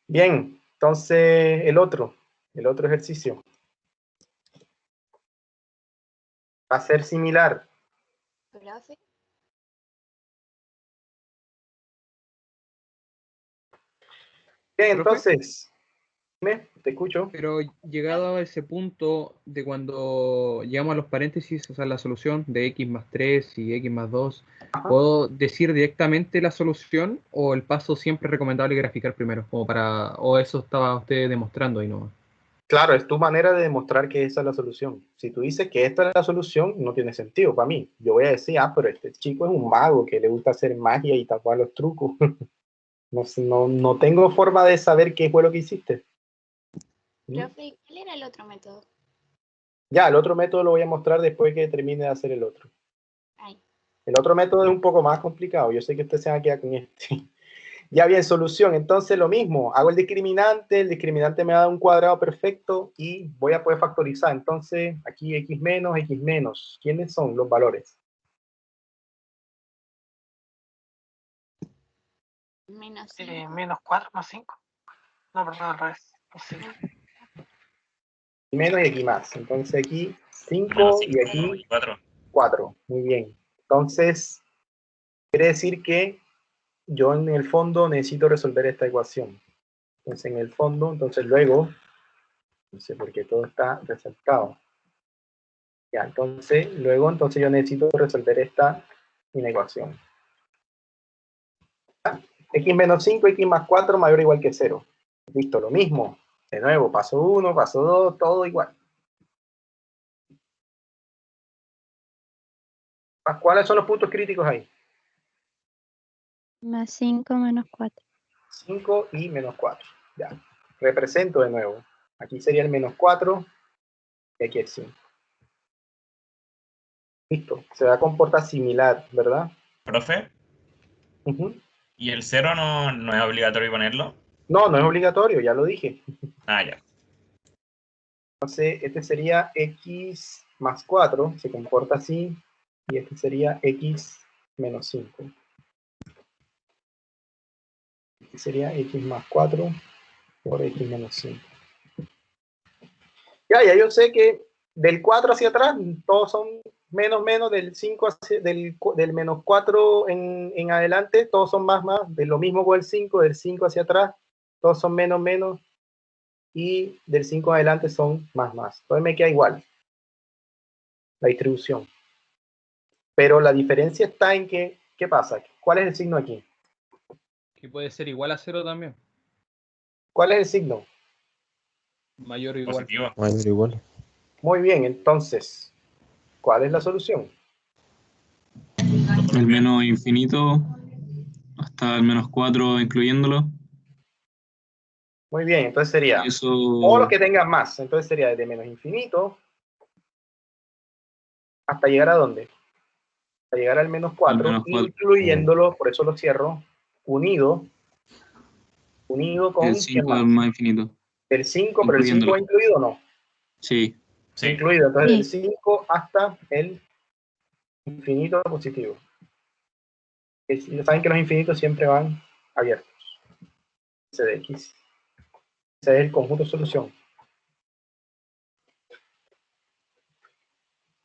Bien, entonces el otro ejercicio va a ser similar. Bien, entonces, te escucho. Pero llegado a ese punto de cuando llegamos a los paréntesis, o sea, la solución de x más 3 y x más 2, ¿puedo decir directamente la solución o el paso siempre es recomendable graficar primero? ¿O eso estaba usted demostrando y no? Claro, es tu manera de demostrar que esa es la solución. Si tú dices que esta es la solución, no tiene sentido para mí. Yo voy a decir, pero este chico es un mago que le gusta hacer magia y tapar los trucos. No tengo forma de saber qué fue lo que hiciste. Profe, ¿cuál era el otro método? Ya, el otro método lo voy a mostrar después que termine de hacer el otro. Ay. El otro método es un poco más complicado. Yo sé que usted se va a quedar con este. Ya bien, solución. Entonces lo mismo, hago el discriminante me da un cuadrado perfecto y voy a poder factorizar. Entonces aquí x menos. ¿Quiénes son los valores? Menos 4 más 5. No, perdón, al revés. Menos y aquí más. Entonces aquí 5 y aquí 4. Muy bien. Entonces, quiere decir que yo en el fondo necesito resolver esta ecuación. Entonces en el fondo, luego, no sé por qué todo está resaltado. Ya, entonces yo necesito resolver esta inecuación. ¿Ya? X menos 5, x más 4 mayor o igual que 0. Listo, lo mismo. De nuevo, paso 1, paso 2, todo igual. ¿Cuáles son los puntos críticos ahí? Más 5 menos 4. 5 y menos 4. Ya. Represento de nuevo. Aquí sería el menos 4 y aquí el 5. Listo. Se va a comportar similar, ¿verdad? ¿Profe? ¿Y el 0 no es obligatorio ponerlo? No, no es obligatorio, ya lo dije. Ah, ya. Entonces, este sería x más 4, se comporta así, y este sería x menos 5. Este sería x más 4 por x menos 5. Ya yo sé que del 4 hacia atrás, todos son menos, del 5 hacia, del menos 4 en adelante, todos son más, de lo mismo con el 5, del 5 hacia atrás, todos son menos, y del 5 en adelante son más. Entonces me queda igual la distribución. Pero la diferencia está en que, ¿qué pasa? ¿Cuál es el signo aquí? Que puede ser igual a 0 también. ¿Cuál es el signo? Mayor o igual. Positivo. Mayor o igual. Muy bien, entonces, ¿cuál es la solución? El menos infinito hasta el menos 4 incluyéndolo. Muy bien, entonces sería Eso, todos los que tengan más. Entonces sería desde menos infinito hasta llegar a ¿dónde? Hasta llegar al menos 4, menos 4. incluyéndolo, por eso lo cierro, unido con El ¿qué 5 más? al más infinito. El 5, pero el 5 Incluyéndolo. va incluido o no. Sí. Sí. Incluido, entonces del 5 hasta el infinito positivo. Saben que los infinitos siempre van abiertos. Ese de X. Ese es el conjunto de solución.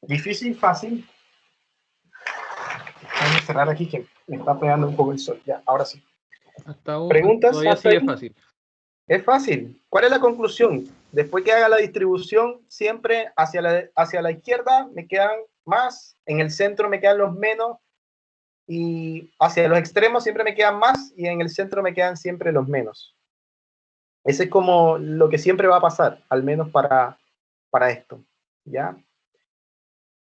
Difícil, fácil. Vamos a cerrar aquí que me está pegando un poco el sol. Ya, ahora sí. Hasta ahora ¿Preguntas? todavía hasta sigue ahí? fácil. Es fácil. ¿Cuál es la conclusión? Después que haga la distribución, siempre hacia la izquierda me quedan más, en el centro me quedan los menos, y hacia los extremos siempre me quedan más, y en el centro me quedan siempre los menos. Ese es como lo que siempre va a pasar, al menos para esto. ¿Ya?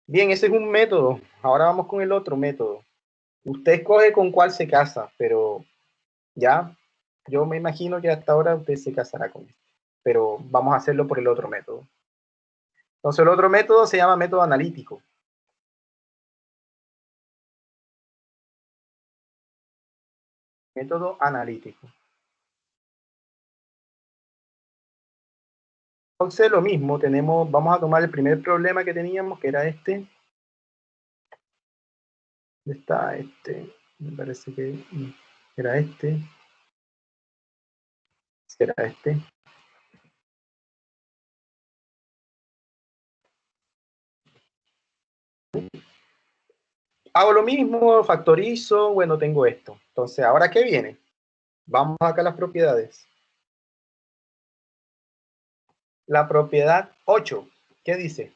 Bien, ese es un método. Ahora vamos con el otro método. Usted escoge con cuál se casa, pero ya, yo me imagino que hasta ahora usted se casará con este. Pero vamos a hacerlo por el otro método. Entonces el otro método se llama método analítico. Método analítico. Entonces lo mismo, vamos a tomar el primer problema que teníamos, que era este. ¿Dónde está este? Me parece que era este. Era este. Hago lo mismo, factorizo, bueno, tengo esto. Entonces, ¿ahora qué viene? Vamos acá a las propiedades. La propiedad 8, ¿qué dice?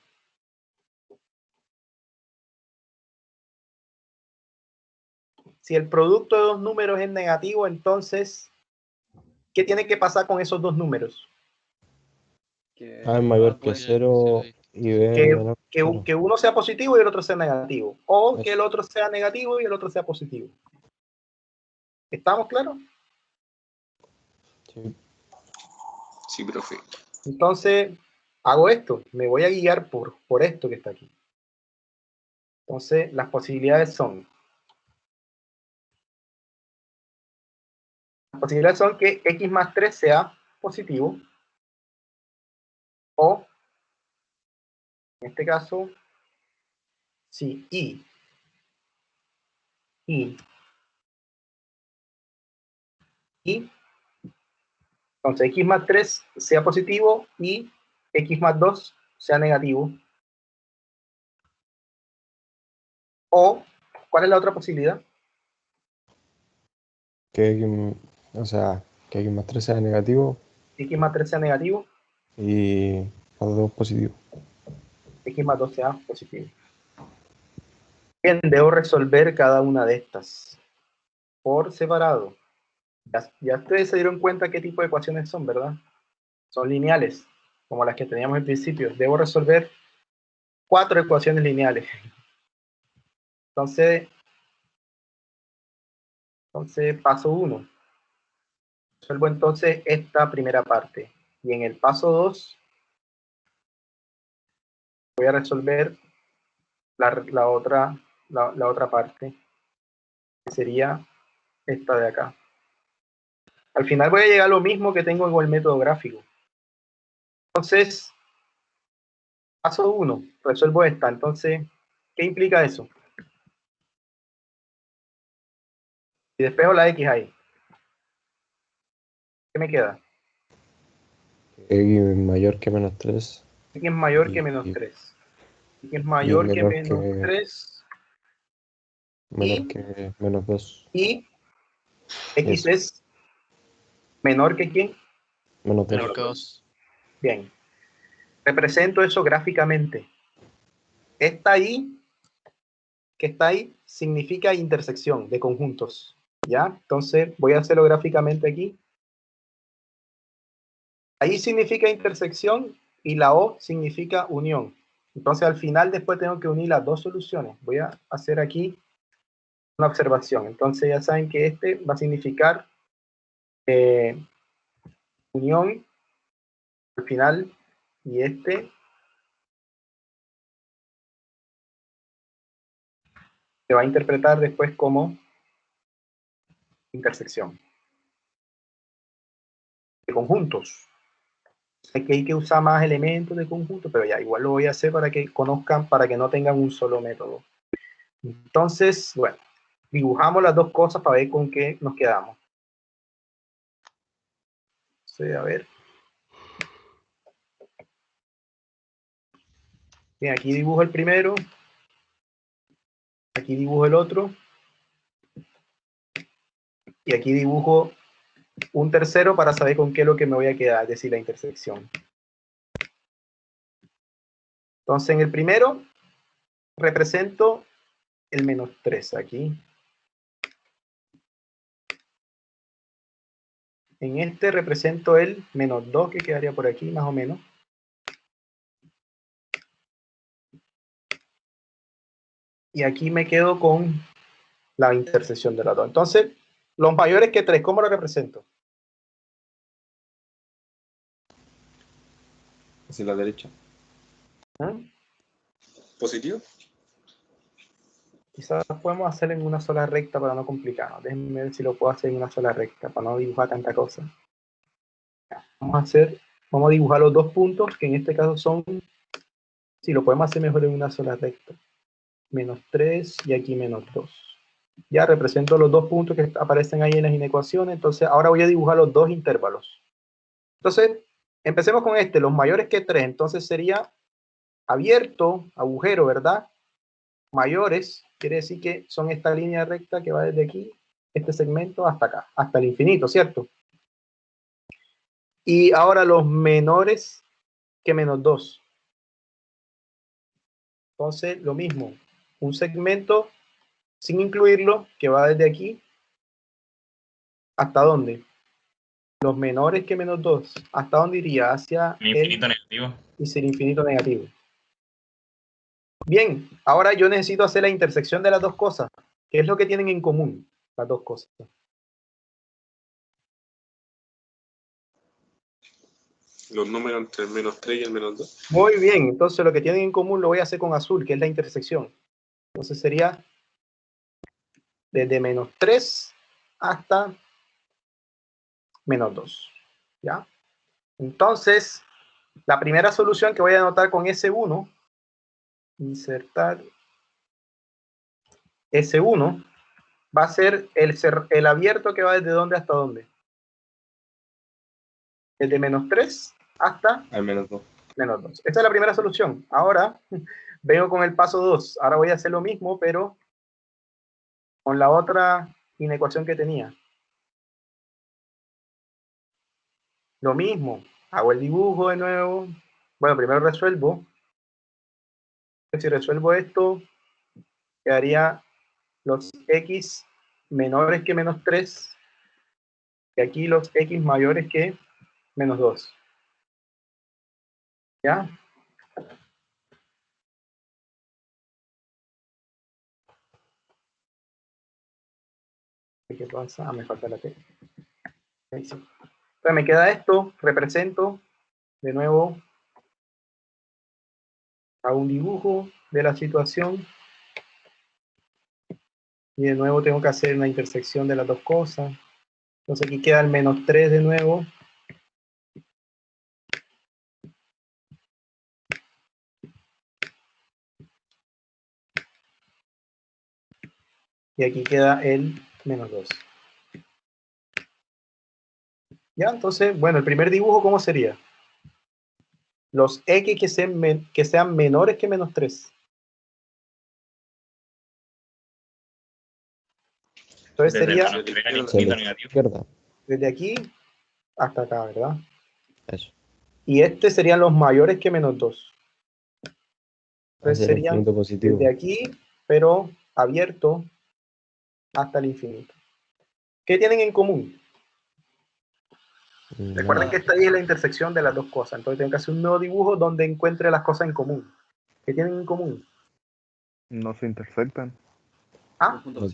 Si el producto de dos números es negativo, entonces, ¿qué tiene que pasar con esos dos números? A es mayor que 0 y B menor que 0. Que uno sea positivo y el otro sea negativo. O que el otro sea negativo y el otro sea positivo. ¿Estamos claros? Sí. Sí, profe. Entonces, hago esto. Me voy a guiar por esto que está aquí. Entonces, las posibilidades son... Las posibilidades son que x más 3 sea positivo. O, en este caso, si y entonces x más 3 sea positivo y x más 2 sea negativo. O, ¿cuál es la otra posibilidad? Que X, o sea, que X más 3 sea negativo X más 3 sea negativo y más 2 positivo. X más 2 sea positivo. Bien, debo resolver cada una de estas por separado. Ya ustedes se dieron cuenta qué tipo de ecuaciones son, ¿verdad? Son lineales, como las que teníamos al principio. Debo resolver 4 ecuaciones lineales. Entonces paso 1. Resuelvo entonces esta primera parte. Y en el paso 2 voy a resolver la otra parte, que sería esta de acá. Al final voy a llegar a lo mismo que tengo con el método gráfico. Entonces, Paso 1, resuelvo esta. Entonces, ¿qué implica eso? Si despejo la X ahí, ¿qué me queda? X mayor que menos 3. X es mayor que menos 3. X es mayor que menos 3. Menor que menos 2. Y X es menor que ¿quién? Menos 2. Menor que 2. Bien. Represento eso gráficamente. Esta I, que está ahí, significa intersección de conjuntos. ¿Ya? Entonces, voy a hacerlo gráficamente aquí. Ahí significa intersección y la O significa unión. Entonces, al final, después tengo que unir las dos soluciones. Voy a hacer aquí una observación. Entonces, ya saben que este va a significar unión al final y este se va a interpretar después como intersección de conjuntos. Hay que usar más elementos de conjunto, pero ya igual lo voy a hacer para que conozcan, para que no tengan un solo método. Entonces, bueno, dibujamos las dos cosas para ver con qué nos quedamos. Sí, a ver. Bien, aquí dibujo el primero. Aquí dibujo el otro. Y aquí dibujo un tercero para saber con qué es lo que me voy a quedar, es decir, la intersección. Entonces, en el primero, represento el menos 3 aquí. En este represento el menos 2 que quedaría por aquí, más o menos. Y aquí me quedo con la intersección de las dos. Entonces, los mayores que 3, ¿cómo lo represento? Hacia la derecha. ¿Positivo? Quizás podemos hacerlo en una sola recta para no complicarnos. Déjenme ver si lo puedo hacer en una sola recta para no dibujar tanta cosa. Vamos a dibujar los dos puntos, que en este caso son, si lo podemos hacer mejor en una sola recta. Menos 3 y aquí menos 2. Ya represento los dos puntos que aparecen ahí en las inecuaciones. Entonces, ahora voy a dibujar los dos intervalos. Entonces, empecemos con este, los mayores que 3. Entonces sería abierto, agujero, ¿verdad? Mayores, quiere decir que son esta línea recta que va desde aquí, este segmento, hasta acá, hasta el infinito, ¿cierto? Y ahora los menores que menos 2. Entonces, lo mismo, un segmento sin incluirlo, que va desde aquí, ¿hasta dónde? Los menores que menos 2. ¿Hasta dónde iría? Hacia el infinito negativo. Y el infinito negativo. Bien, ahora yo necesito hacer la intersección de las dos cosas. ¿Qué es lo que tienen en común las dos cosas? Los números entre el menos 3 y el menos 2. Muy bien, entonces lo que tienen en común lo voy a hacer con azul, que es la intersección. Entonces sería desde menos 3 hasta menos 2. ¿Ya? Entonces, la primera solución que voy a anotar con S1, insertar S1, va a ser el abierto que va desde dónde hasta dónde. Desde menos 3 hasta al menos 2. Menos 2. Esta es la primera solución. Ahora vengo con el paso 2. Ahora voy a hacer lo mismo, pero con la otra inecuación que tenía. Lo mismo. Hago el dibujo de nuevo. Bueno, primero resuelvo. Si resuelvo esto, quedaría los x menores que menos 3. Y aquí los x mayores que menos 2. ¿Ya? ¿Qué pasa? Me falta la T. Entonces me queda esto, represento de nuevo, hago un dibujo de la situación y de nuevo tengo que hacer una intersección de las dos cosas. Entonces aquí queda el menos 3 de nuevo. Y aquí queda el menos 2. Ya, entonces, bueno, el primer dibujo, ¿cómo sería? Los x que sean menores que menos 3. Entonces sería desde aquí hasta acá, ¿verdad? Eso. Y este serían los mayores que menos 2. Entonces Hacia el serían infinito positivo. desde aquí, pero abierto hasta el infinito. ¿Qué tienen en común? Recuerden que esta ahí es la intersección de las dos cosas. Entonces tengo que hacer un nuevo dibujo donde encuentre las cosas en común. ¿Qué tienen en común? No se intersectan. ¿Ah? No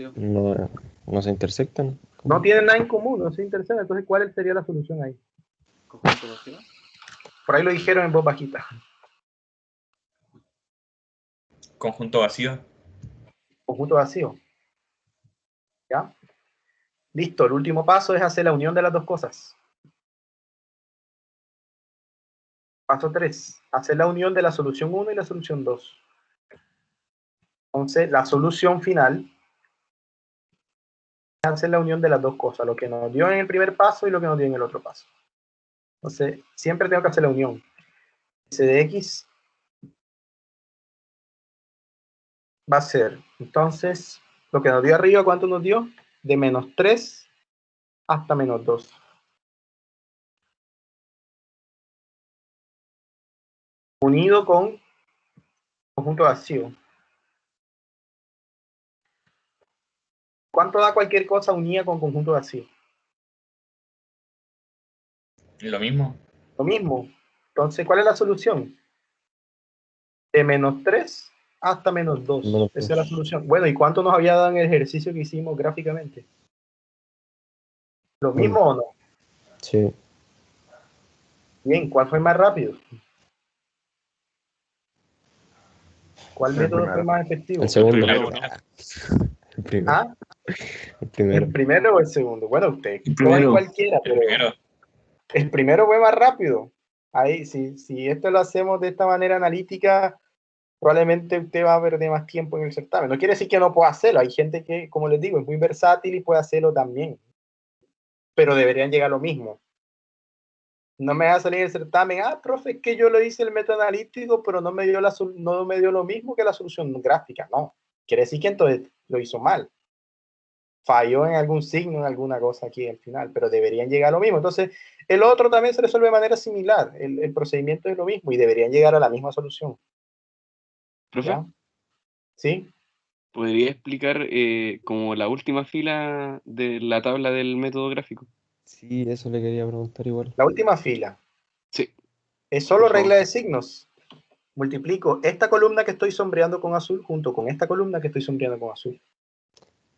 se intersectan. No tienen nada en común, no se intersectan. Entonces, ¿cuál sería la solución ahí? Conjunto vacío. Por ahí lo dijeron en voz bajita. Conjunto vacío. Conjunto vacío. ¿Ya? Listo, el último paso es hacer la unión de las dos cosas. Paso 3. Hacer la unión de la solución 1 y la solución 2. Entonces, la solución final es hacer la unión de las dos cosas, lo que nos dio en el primer paso y lo que nos dio en el otro paso. Entonces, siempre tengo que hacer la unión. S de X va a ser, entonces, lo que nos dio arriba, ¿cuánto nos dio? De menos 3 hasta menos 2. Unido con conjunto vacío. ¿Cuánto da cualquier cosa unida con conjunto vacío? Lo mismo. Lo mismo. Entonces, ¿cuál es la solución? De menos 3 hasta menos 2. Esa es la solución. Bueno, ¿y cuánto nos había dado en el ejercicio que hicimos gráficamente? ¿Lo mismo o no? Sí. Bien, ¿cuál fue más rápido? ¿Cuál método fue más efectivo? El segundo. El primero. ¿Ah? El primero. ¿El primero o el segundo? Bueno, usted coge primero. cualquiera, pero el primero fue más rápido. Ahí, si esto lo hacemos de esta manera analítica, probablemente usted va a perder más tiempo en el certamen. No quiere decir que no pueda hacerlo. Hay gente que, como les digo, es muy versátil y puede hacerlo también. Pero deberían llegar a lo mismo. No me va a salir el certamen, profe, es que yo lo hice el método analítico, pero no me dio lo mismo que la solución gráfica. No, quiere decir que entonces lo hizo mal. Falló en algún signo, en alguna cosa aquí al final, pero deberían llegar a lo mismo. Entonces, el otro también se resuelve de manera similar. El procedimiento es lo mismo y deberían llegar a la misma solución. ¿Profe? ¿Ya? ¿Sí? ¿Podría explicar como la última fila de la tabla del método gráfico? Sí, eso le quería preguntar igual. La última fila. Sí. Es solo Por favor. regla de signos. Multiplico esta columna que estoy sombreando con azul junto con esta columna que estoy sombreando con azul.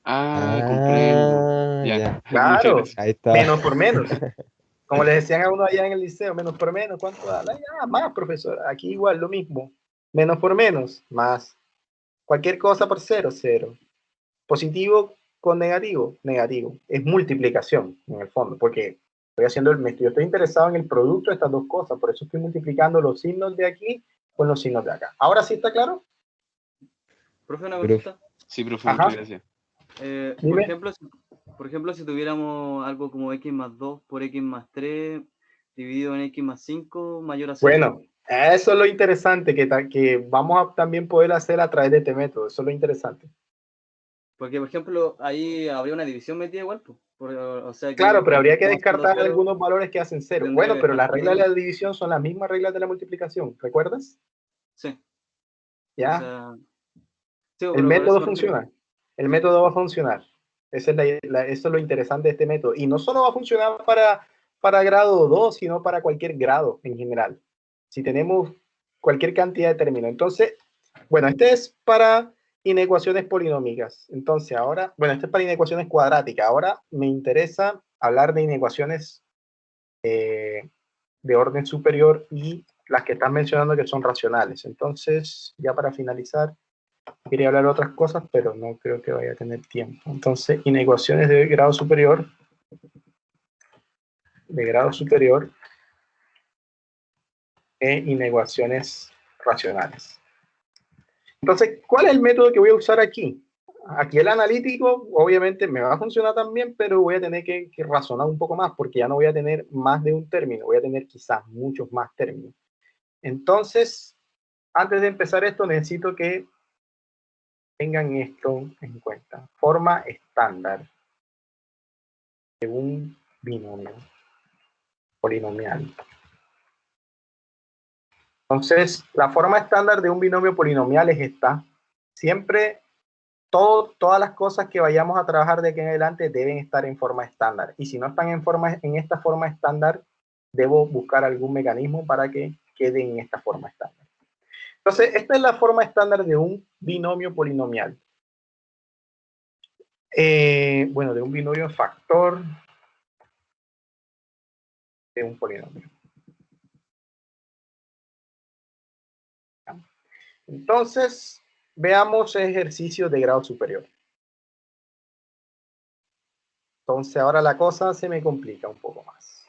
Comprendo. Ya. Claro, Ahí está. menos por menos. Como les decían a uno allá en el liceo, menos por menos, ¿cuánto da? Más, profesor. Aquí igual, lo mismo. Menos por menos, más. Cualquier cosa por cero, cero. Positivo con negativo, negativo. Es multiplicación, en el fondo, porque yo estoy interesado en el producto de estas dos cosas, por eso estoy multiplicando los signos de aquí con los signos de acá. ¿Ahora sí está claro? Profe, una consulta. Sí, profe, muchas gracias. Por ejemplo, si tuviéramos algo como x más 2 por x más 3 dividido en x más 5 mayor a 0. Bueno, eso es lo interesante que vamos a también poder hacer a través de este método. Eso es lo interesante. Porque, por ejemplo, ahí habría una división metida igual. O sea que claro, pero habría que descartar algunos valores que hacen 0. Bueno, pero las reglas de la la división son las mismas reglas de la multiplicación. ¿Recuerdas? Sí. ¿Ya? O sea, sí, el método funciona. El método va a funcionar. Eso es lo interesante de este método. Y no solo va a funcionar para grado 2, sino para cualquier grado en general. Si tenemos cualquier cantidad de términos. Entonces, bueno, este es para inecuaciones polinómicas. Entonces, ahora, bueno, este es para inecuaciones cuadráticas. Ahora me interesa hablar de inecuaciones de orden superior y las que están mencionando que son racionales. Entonces, ya para finalizar, quería hablar de otras cosas, pero no creo que vaya a tener tiempo. Entonces, inecuaciones de grado superior, e inecuaciones racionales. Entonces, ¿cuál es el método que voy a usar aquí? aquí el analítico obviamente me va a funcionar también, pero voy a tener que razonar un poco más porque ya no voy a tener más de un término, voy a tener quizás muchos más términos. Entonces, antes de empezar esto, necesito que tengan esto en cuenta. Forma estándar de un binomio polinomial. Entonces, la forma estándar de un binomio polinomial es esta. Siempre, todas las cosas que vayamos a trabajar de aquí en adelante deben estar en forma estándar. Y si no están en esta forma estándar, debo buscar algún mecanismo para que queden en esta forma estándar. Entonces, esta es la forma estándar de un binomio polinomial. Bueno, de un binomio factor de un polinomio. Entonces, veamos ejercicios de grado superior. Entonces, ahora la cosa se me complica un poco más.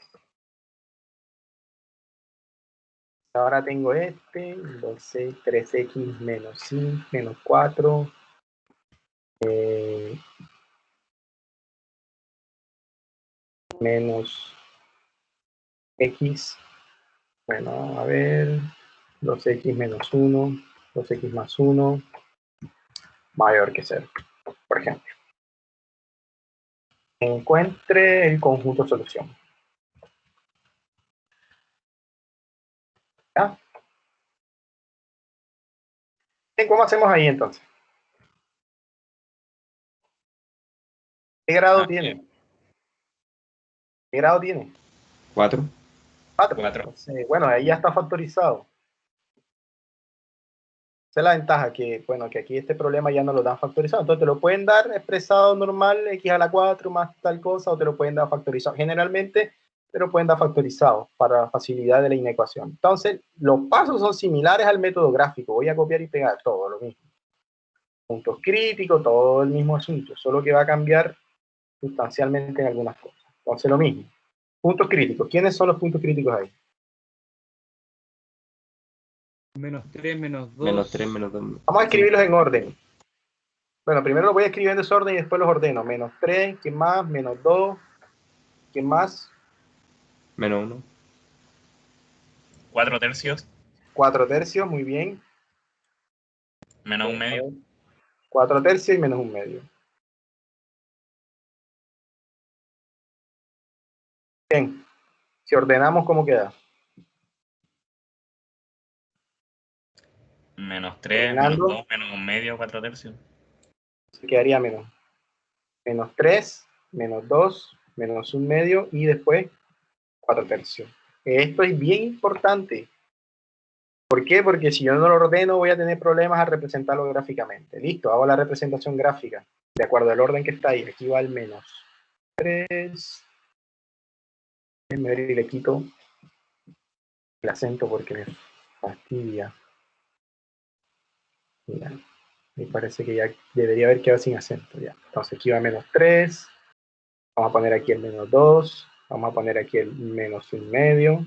Ahora tengo este, entonces 3x menos 5, menos 4. Menos x. Bueno, a ver. 2x menos 1, 2x más 1, mayor que 0, por ejemplo. Encuentre el conjunto solución. ¿Ya? Bien, ¿cómo hacemos ahí entonces? ¿Qué grado tiene? ¿Qué grado tiene? 4. 4. Entonces, bueno, ahí ya está factorizado. Esa es la ventaja, que bueno, que aquí este problema ya no lo dan factorizado. Entonces te lo pueden dar expresado normal, x a la 4 más tal cosa, o te lo pueden dar factorizado. Generalmente te lo pueden dar factorizado para facilidad de la inecuación. Entonces, los pasos son similares al método gráfico. Voy a copiar y pegar todo lo mismo. Puntos críticos, todo el mismo asunto, solo que va a cambiar sustancialmente en algunas cosas. Entonces, lo mismo. Puntos críticos. ¿Quiénes son los puntos críticos ahí? Menos 3, menos 2. Menos 3, menos 2. Vamos a escribirlos en orden. Bueno, primero los voy a escribir en desorden y después los ordeno. Menos 3, ¿quién más? Menos 2, ¿quién más? Menos 1. 4 tercios. 4 tercios, muy bien. Menos 1 medio. 4 tercios y menos 1 medio. Bien. Si ordenamos, ¿cómo queda? Menos 3, Ordenando, menos 2, menos 1 medio, 4 tercios. se quedaría menos. Menos 3, menos 2, menos 1 medio y después 4 tercios. Esto es bien importante. ¿Por qué? Porque si yo no lo ordeno voy a tener problemas al representarlo gráficamente. Listo, hago la representación gráfica de acuerdo al orden que está ahí. Aquí va el menos 3. Déjenme ver y le quito el acento porque me fastidia. Mira, me parece que ya debería haber quedado sin acento. Ya. Entonces aquí va menos 3. Vamos a poner aquí el menos 2. Vamos a poner aquí el menos 1 medio.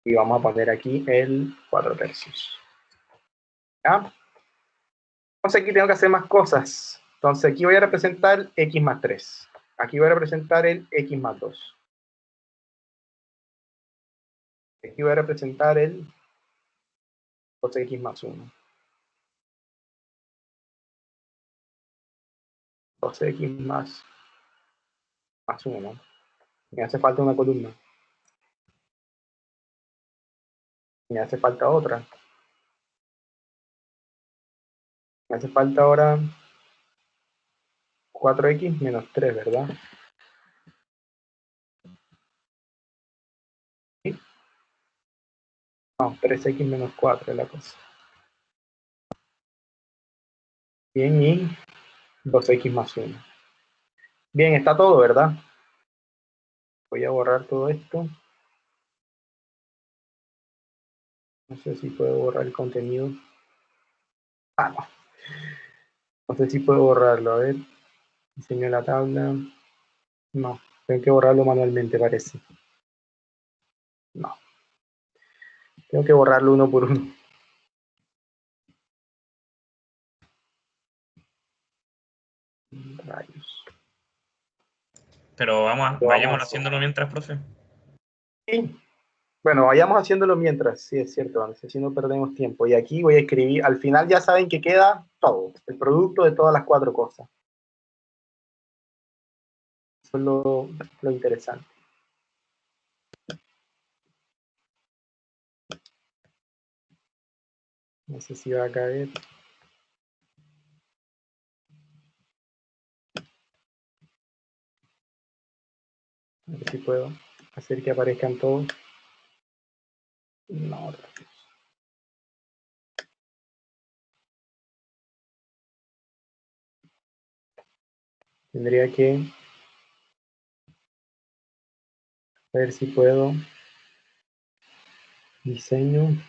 Y vamos a poner aquí el 4 tercios. ¿Ya? Entonces aquí tengo que hacer más cosas. Entonces aquí voy a representar x más 3. Aquí voy a representar el x más 2. Aquí voy a representar el 2x más 1. 2x más 1. Me hace falta una columna. Me hace falta otra. Me hace falta ahora 4x menos 3, ¿verdad? ¿Sí? No, 3x menos 4 es la cosa. Bien, y 2x más 1. Bien, está todo, ¿verdad? Voy a borrar todo esto. No sé si puedo borrar el contenido. Ah, no. No sé si puedo borrarlo. A ver. Diseño la tabla. No. Tengo que borrarlo manualmente, parece. No. Tengo que borrarlo uno por uno. Rayos. Pero Lo vayamos vamos a hacer. haciéndolo mientras, profe. Sí. Bueno, vayamos haciéndolo mientras, sí, es cierto, así no perdemos tiempo. Y aquí voy a escribir, al final ya saben que queda todo, el producto de todas las 4 cosas. Eso es lo interesante. No sé si va a caer. A ver si puedo hacer que aparezcan todos. No. Tendría que ver si puedo. Diseño,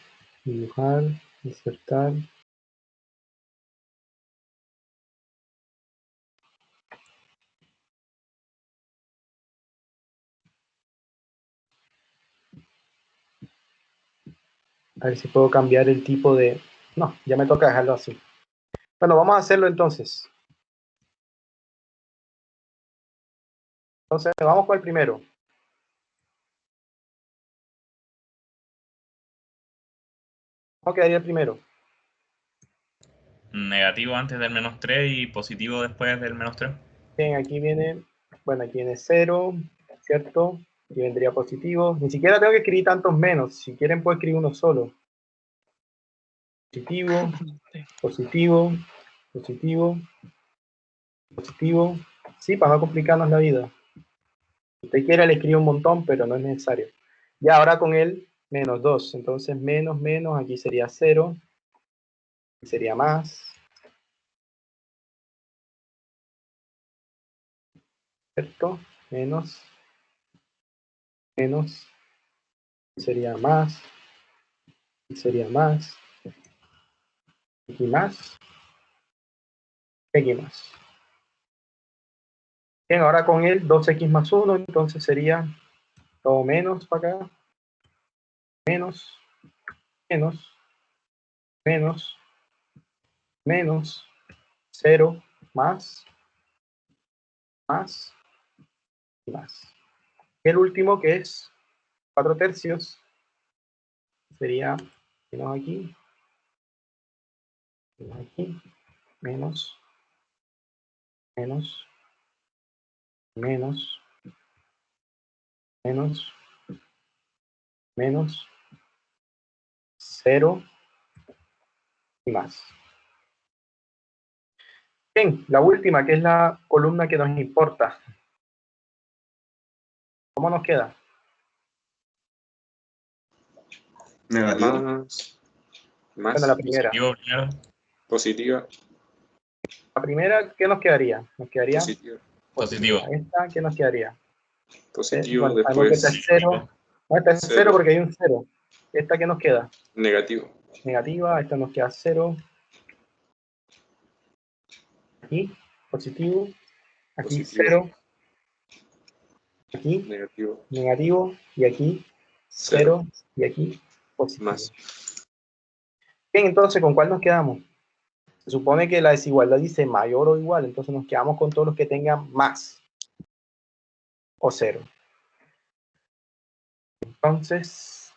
dibujar, insertar. A ver si puedo cambiar el tipo de... No, ya me toca dejarlo así. Bueno, vamos a hacerlo entonces. Entonces, vamos con el primero. ¿Cómo quedaría el primero? Negativo antes del -3 y positivo después del -3. Bien, aquí viene, bueno, aquí viene 0, ¿cierto? Aquí vendría positivo. Ni siquiera tengo que escribir tantos menos. Si quieren puedo escribir uno solo. Positivo, positivo, positivo, positivo. Sí, para no complicarnos la vida. Si usted quiere le escribo un montón, pero no es necesario. Ya ahora con el -2. Entonces menos, menos, aquí sería 0. Aquí sería más. ¿Cierto? Menos, menos. Sería más. Y sería más. Aquí más. Aquí más. Bien, ahora con el 2x más 1, entonces sería todo menos para acá. Menos, menos, menos, menos, 0, más, más, y más. El último que es 4/3 sería menos aquí, menos, menos, menos, menos, menos, 0 y más. Bien, la última, que es la columna que nos importa. ¿Cómo nos queda? Negativo. Más. Más. Bueno, la primera. Positivo primero. Positiva. La primera, ¿qué nos quedaría? Nos quedaría Positiva. Positivo. esta, ¿qué nos quedaría? Positivo, Bueno, sabemos que esta es 0. No, esta es 0 porque hay un 0. ¿Esta qué nos queda? Negativo. Negativa, esta nos queda 0. Aquí, positivo. Aquí Positivo. 0. Aquí, Negativo. negativo. Y aquí, 0. Y aquí, positivo. Más. Bien, entonces, ¿con cuál nos quedamos? Se supone que la desigualdad dice mayor o igual, entonces nos quedamos con todos los que tengan más o 0. Entonces,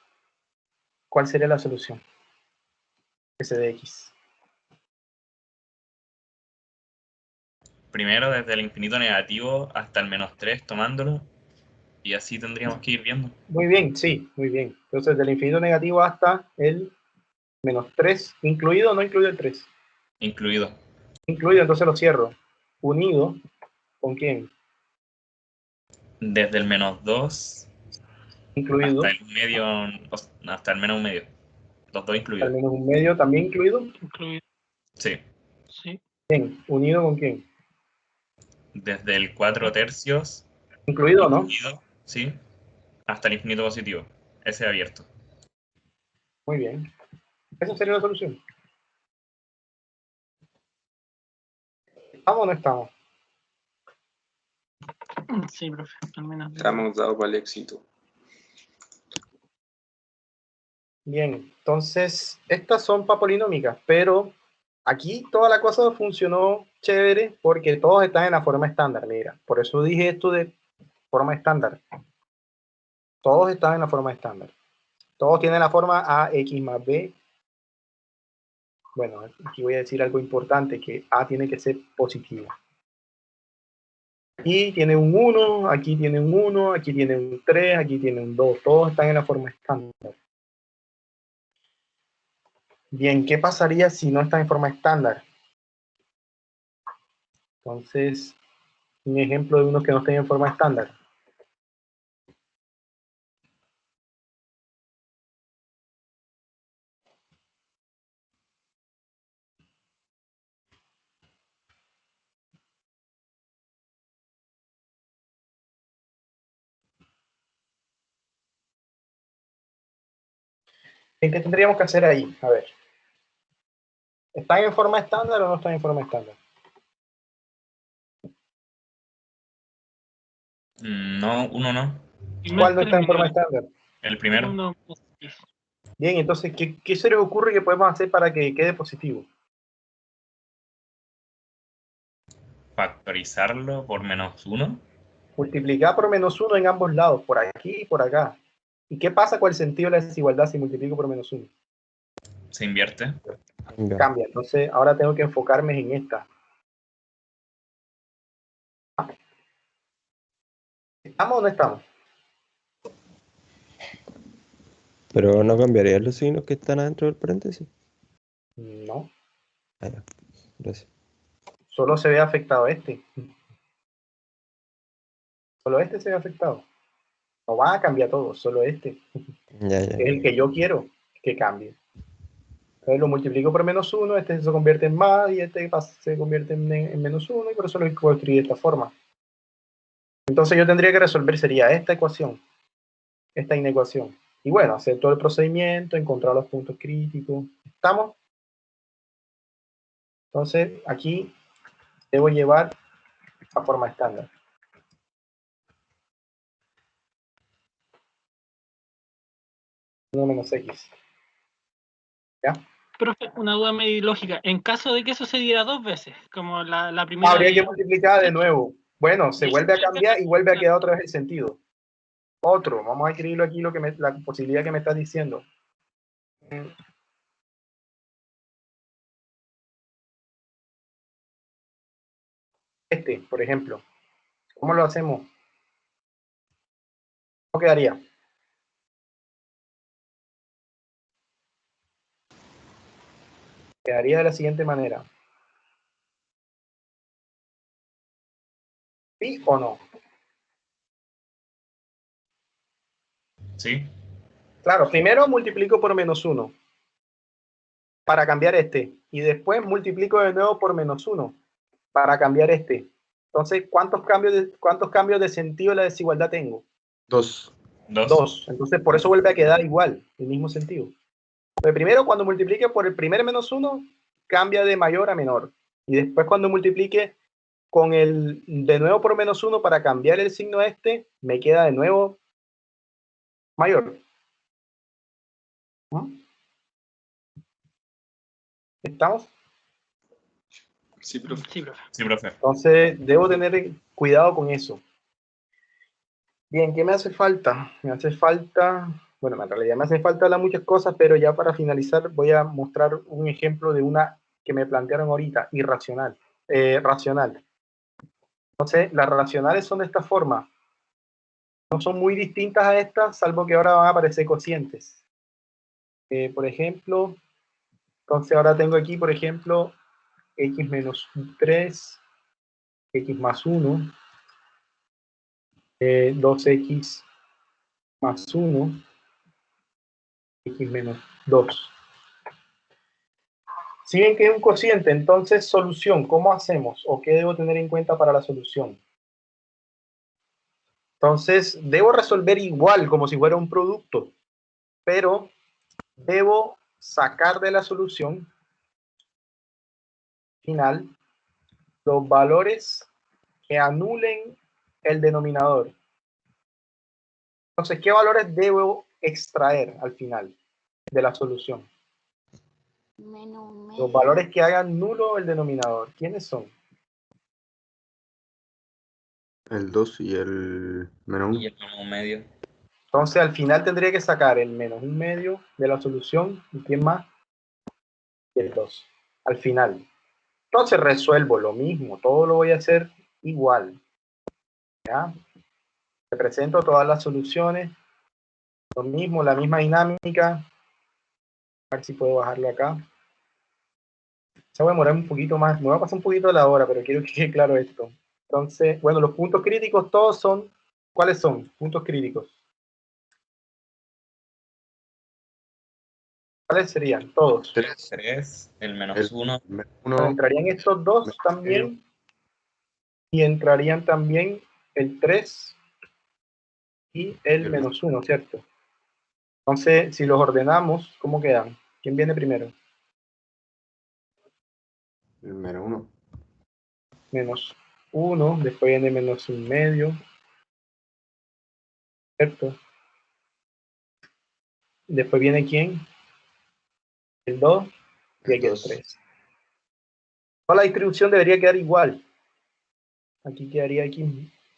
¿cuál sería la solución? S de X. Primero desde el infinito negativo hasta el -3 tomándolo. Y así tendríamos que ir viendo. Muy bien, sí, muy bien. Entonces, del infinito negativo hasta el -3, ¿incluido o no incluido el 3? Incluido. Incluido, entonces lo cierro. Unido, ¿con quién? Desde el -2 Incluido. hasta el medio, hasta el -1/2. Los dos incluidos. Al menos un medio también incluido. Incluido. Sí. Sí. Bien, unido con quién? Desde el 4/3. Incluido, ¿no? Incluido, sí. Hasta el infinito positivo. Ese abierto. Muy bien. Esa sería la solución. ¿Estamos o no estamos? Sí, profe, al menos. Estamos dados para el éxito. Bien, entonces, estas son para polinómicas, pero aquí toda la cosa funcionó chévere porque todos están en la forma estándar, mira. Por eso dije esto de forma estándar. Todos están en la forma estándar. Todos tienen la forma AX más B. Bueno, aquí voy a decir algo importante, que A tiene que ser positivo. Aquí tiene un 1, aquí tiene un 1, aquí tiene un 3, aquí tiene un 2. Todos están en la forma estándar. Bien, ¿qué pasaría si no están en forma estándar? Entonces, un ejemplo de unos que no estén en forma estándar. ¿Qué tendríamos que hacer ahí? A ver. ¿Están en forma estándar o no están en forma estándar? No, uno no. ¿Cuál no está en forma estándar? El primero. Bien, entonces, ¿qué se les ocurre que podemos hacer para que quede positivo? Factorizarlo por -1. Multiplicar por -1 en ambos lados, por aquí y por acá. ¿Y qué pasa con el sentido de la desigualdad si multiplico por -1? Se invierte. Cambia. Entonces, ahora tengo que enfocarme en esta. ¿Estamos o no estamos? Pero no cambiaría los signos que están adentro del paréntesis. No. Ah, ya. Gracias. Solo se ve afectado este. Solo este se ve afectado. No va a cambiar todo, solo este. Ya. Es el que yo quiero que cambie. Entonces lo multiplico por -1, este se convierte en más y este se convierte en -1 y por eso lo puedo escribir de esta forma. Entonces yo tendría que resolver, sería esta ecuación, esta inecuación. Y bueno, hacer todo el procedimiento, encontrar los puntos críticos. ¿Estamos? Entonces aquí debo llevar a forma estándar. 1 menos X. ¿Ya? Profe, una duda medio lógica. En caso de que eso se diera dos veces, como la primera. Habría que multiplicar de nuevo. Bueno, se vuelve a cambiar y vuelve a quedar otra vez el sentido. Otro, vamos a escribirlo aquí la posibilidad que me estás diciendo. Este, por ejemplo. ¿Cómo lo hacemos? ¿Cómo quedaría? Quedaría de la siguiente manera. ¿Sí o no? Sí. Claro, primero multiplico por -1 para cambiar este. Y después multiplico de nuevo por -1 para cambiar este. Entonces, ¿cuántos cambios de sentido de la desigualdad tengo? 2. 2. Entonces, por eso vuelve a quedar igual, el mismo sentido. Pero primero, cuando multiplique por el primer -1, cambia de mayor a menor. Y después, cuando multiplique con el de nuevo por -1 para cambiar el signo este, me queda de nuevo mayor. ¿Mm? ¿Estamos? Sí, profe. Sí, profe. Entonces, debo tener cuidado con eso. Bien, ¿qué me hace falta? Me hace falta, bueno, en realidad me hace falta muchas cosas, pero ya para finalizar voy a mostrar un ejemplo de una que me plantearon ahorita, racional. Entonces, las racionales son de esta forma. No son muy distintas a estas, salvo que ahora van a aparecer cocientes. Por ejemplo, entonces ahora tengo aquí, por ejemplo, x menos 3, x más 1, 2x más 1, x menos 2. Si ven que es un cociente, entonces solución, ¿cómo hacemos? ¿O qué debo tener en cuenta para la solución? Entonces, debo resolver igual, como si fuera un producto, pero debo sacar de la solución final los valores que anulen el denominador. Entonces, ¿qué valores debo extraer al final de la solución? Los valores que hagan nulo el denominador. ¿Quiénes son? El 2 y el menos 1. Y el menos un medio. Entonces al final tendría que sacar el menos un medio de la solución. ¿Y quién más? Y el 2. Al final. Entonces resuelvo lo mismo. Todo lo voy a hacer igual. ¿Ya? Represento todas las soluciones. Lo mismo, la misma dinámica. A ver si puedo bajarlo acá. Se va a demorar un poquito más. Me va a pasar un poquito de la hora, pero quiero que quede claro esto. Entonces, bueno, los puntos críticos todos son... ¿Cuáles son? Puntos críticos. ¿Cuáles serían? Todos. 3, el menos 1. Bueno, entrarían estos dos también. Y entrarían también el 3 y el menos 1, ¿cierto? Entonces, si los ordenamos, ¿cómo quedan? ¿Quién viene primero? El menos 1. Menos 1, después viene menos un medio, ¿cierto? Después viene ¿quién? El 2 y aquí el 3. Toda la distribución debería quedar igual. Aquí quedaría x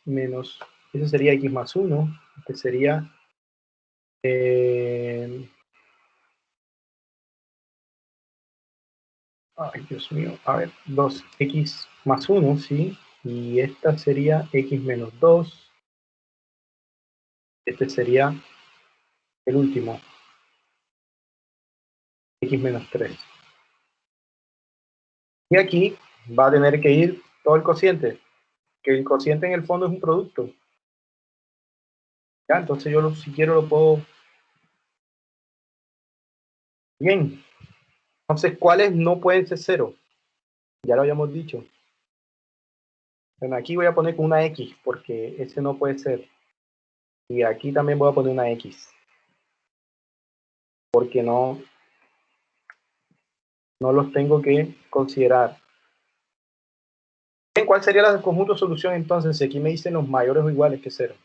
menos, eso sería x más 1, que sería ay, Dios mío, a ver, 2x más 1, sí, y esta sería x menos 2, este sería el último, x menos 3. Y aquí va a tener que ir todo el cociente, que el cociente en el fondo es un producto. Ya, entonces yo si quiero lo puedo... Bien, entonces, ¿cuáles no pueden ser 0? Ya lo habíamos dicho. Bueno, aquí voy a poner con una X, porque ese no puede ser. Y aquí también voy a poner una X. Porque no los tengo que considerar. Bien, ¿cuál sería la conjunto de solución entonces? Aquí me dicen los mayores o iguales que 0.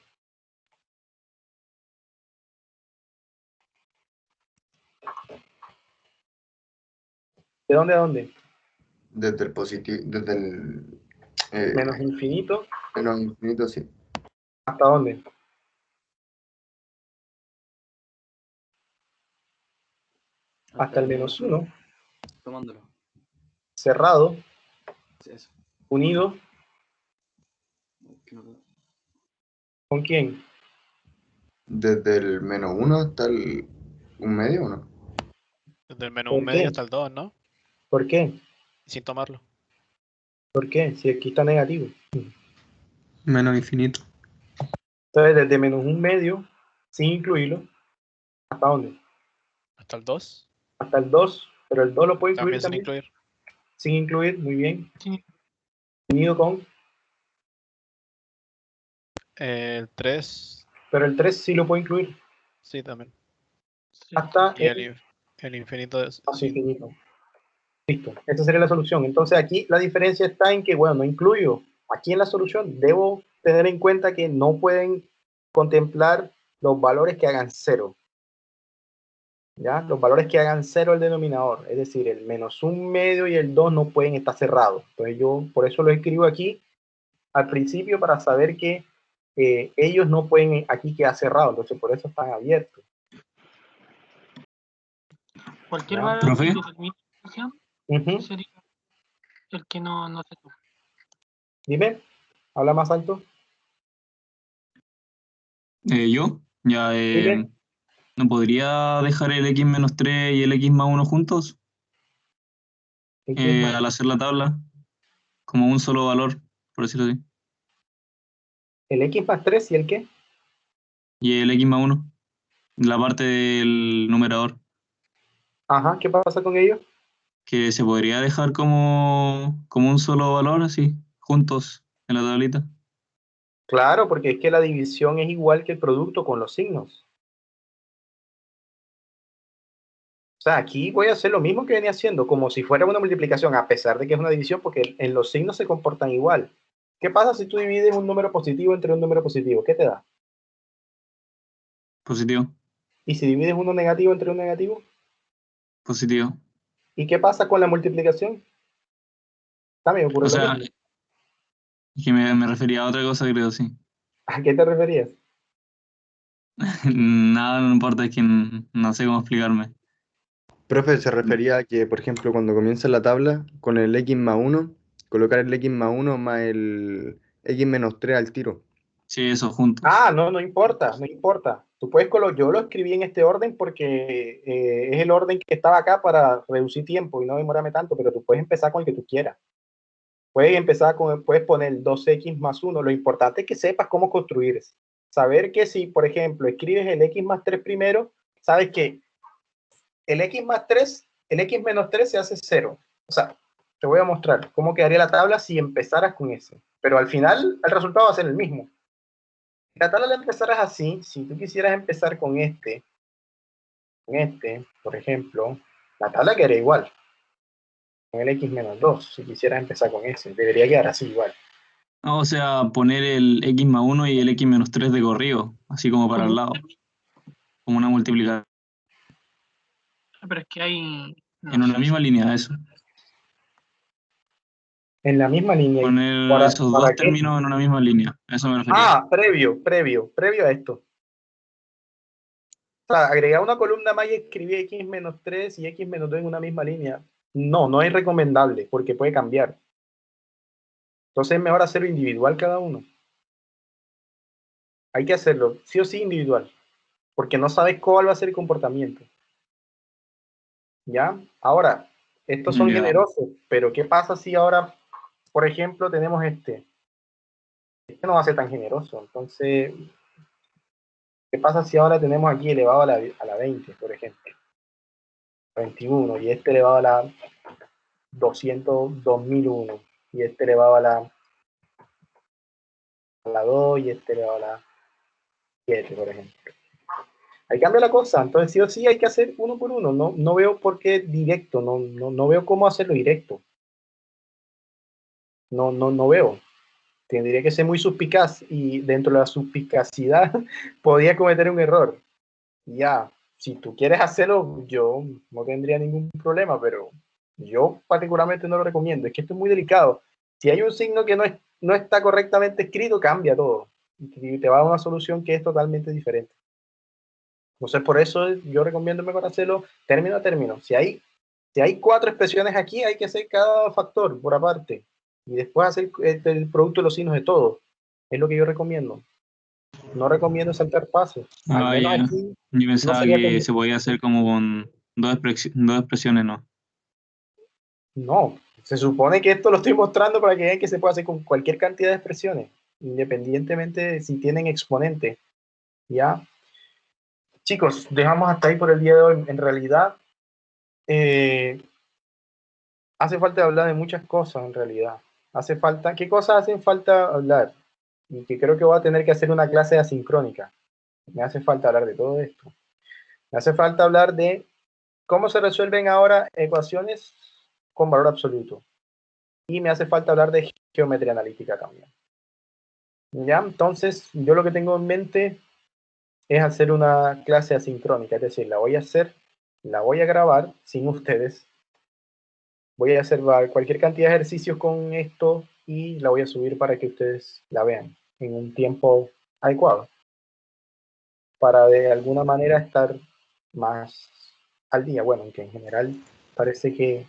¿De dónde a dónde? Desde el positivo, desde el... Menos infinito. Menos infinito, sí. ¿Hasta dónde? Hasta el menos 1. Tomándolo. Cerrado. Eso. Unido. ¿Con quién? Desde el menos 1 hasta el un medio, ¿o no? Desde el menos un medio hasta el 2, ¿no? ¿Por qué? Sin tomarlo. ¿Por qué? Si aquí está negativo. Menos infinito. Entonces, desde menos un medio, sin incluirlo, ¿hasta dónde? Hasta el 2. Hasta el 2, pero el 2 lo puedo incluir También sin también. incluir. Sin incluir, muy bien. Sí. Unido con... El 3. Pero el 3 sí lo puedo incluir. Sí, también. Hasta Y el infinito es hasta infinito. Listo, esa sería la solución. Entonces aquí la diferencia está en que, bueno, no incluyo. Aquí en la solución debo tener en cuenta que no pueden contemplar los valores que hagan 0. ¿Ya? Los valores que hagan 0 el denominador. Es decir, el menos un medio y el 2 no pueden estar cerrados. Entonces yo por eso lo escribo aquí al principio para saber que ellos no pueden aquí quedar cerrados. Entonces por eso están abiertos. Cualquier ¿Ya? valor ¿Profe? que determine la función sería el que no se toma. Dime, habla más alto. Yo, ya, Dime. ¿no podría dejar el x menos 3 y el x más 1 juntos? Al hacer la tabla, como un solo valor, por decirlo así. ¿El x más 3 y el qué? Y el x más 1, la parte del numerador, Ajá, ¿qué pasa con ellos? que se podría dejar como un solo valor, así, juntos en la tablita. Claro, porque es que la división es igual que el producto con los signos. O sea, aquí voy a hacer lo mismo que venía haciendo, como si fuera una multiplicación, a pesar de que es una división, porque en los signos se comportan igual. ¿Qué pasa si tú divides un número positivo entre un número positivo? ¿Qué te da? Positivo, ¿Y si divides uno negativo entre un negativo? positivo. ¿Y qué pasa con la multiplicación? También ocurre O lo sea, mismo. Es que me refería a otra cosa, creo, sí. ¿A qué te referías? Nada, no importa, es que no sé cómo explicarme. Profe, se refería a que, por ejemplo, cuando comienza la tabla, con el x más 1, colocar el x más 1 más el x menos 3 al tiro. Sí, eso juntos. Ah, no, no importa, no importa. Tú puedes yo lo escribí en este orden porque es el orden que estaba acá para reducir tiempo y no demorarme tanto, pero tú puedes empezar con el que tú quieras. Puedes poner 2x más 1. Lo importante es que sepas cómo construir. Saber que si, por ejemplo, escribes el x más 3 primero, sabes que el x más 3, el x menos 3 se hace 0. O sea, te voy a mostrar cómo quedaría la tabla si empezaras con ese. Pero al final, el resultado va a ser el mismo. Si la tabla la empezaras así, si tú quisieras empezar con este, por ejemplo, la tabla quedaría igual. Con el x menos 2, si quisieras empezar con ese, debería quedar así igual. Ah, o sea, poner el x más 1 y el x menos 3 de corrido, así como para el lado, como una multiplicación. Pero es que hay. No En una sé. misma línea, eso. En la misma línea. Poner esos dos términos en una misma línea, a eso me refería. Ah, previo a esto. O sea, agregar una columna más y escribir x menos 3 y x menos 2 en una misma línea. No es recomendable porque puede cambiar. Entonces es mejor hacerlo individual cada uno. Hay que hacerlo sí o sí individual, porque no sabes cuál va a ser el comportamiento. ¿Ya? Ahora, estos son generosos, pero ¿qué pasa si ahora, por ejemplo, tenemos este? Este no va a ser tan generoso. Entonces, ¿qué pasa si ahora tenemos aquí elevado a la 20, por ejemplo? 21, y este elevado a la 2001, y este elevado a la 2, y este elevado a la 7, por ejemplo. Ahí cambia la cosa, entonces sí o sí hay que hacer uno por uno. No veo por qué directo, no veo cómo hacerlo directo. No veo. Tendría que ser muy suspicaz y dentro de la suspicacidad podría cometer un error. Ya, si tú quieres hacerlo, yo no tendría ningún problema, pero yo particularmente no lo recomiendo. Es que esto es muy delicado. Si hay un signo que no está correctamente escrito, cambia todo. Y te va a una solución que es totalmente diferente. Entonces, por eso yo recomiendo mejor hacerlo término a término. Si hay 4 expresiones aquí, hay que hacer cada factor por aparte. Y después hacer el producto de los signos de todo. Es lo que yo recomiendo. No recomiendo saltar pasos. Al Ah, menos ya. aquí Yo pensaba sería que se podía hacer como con dos expresiones, ¿no? No, se supone que esto lo estoy mostrando para que vean que se puede hacer con cualquier cantidad de expresiones, independientemente de si tienen exponente. ¿Ya? Chicos, dejamos hasta ahí por el día de hoy. En realidad, hace falta hablar de muchas cosas, en realidad. ¿Qué cosas hacen falta hablar? Y que creo que voy a tener que hacer una clase asincrónica. Me hace falta hablar de todo esto. Me hace falta hablar de cómo se resuelven ahora ecuaciones con valor absoluto. Y me hace falta hablar de geometría analítica también. ¿Ya? Entonces, yo lo que tengo en mente es hacer una clase asincrónica, es decir, la voy a grabar sin ustedes, voy a hacer cualquier cantidad de ejercicios con esto y la voy a subir para que ustedes la vean en un tiempo adecuado, para de alguna manera estar más al día. Bueno, aunque en general parece que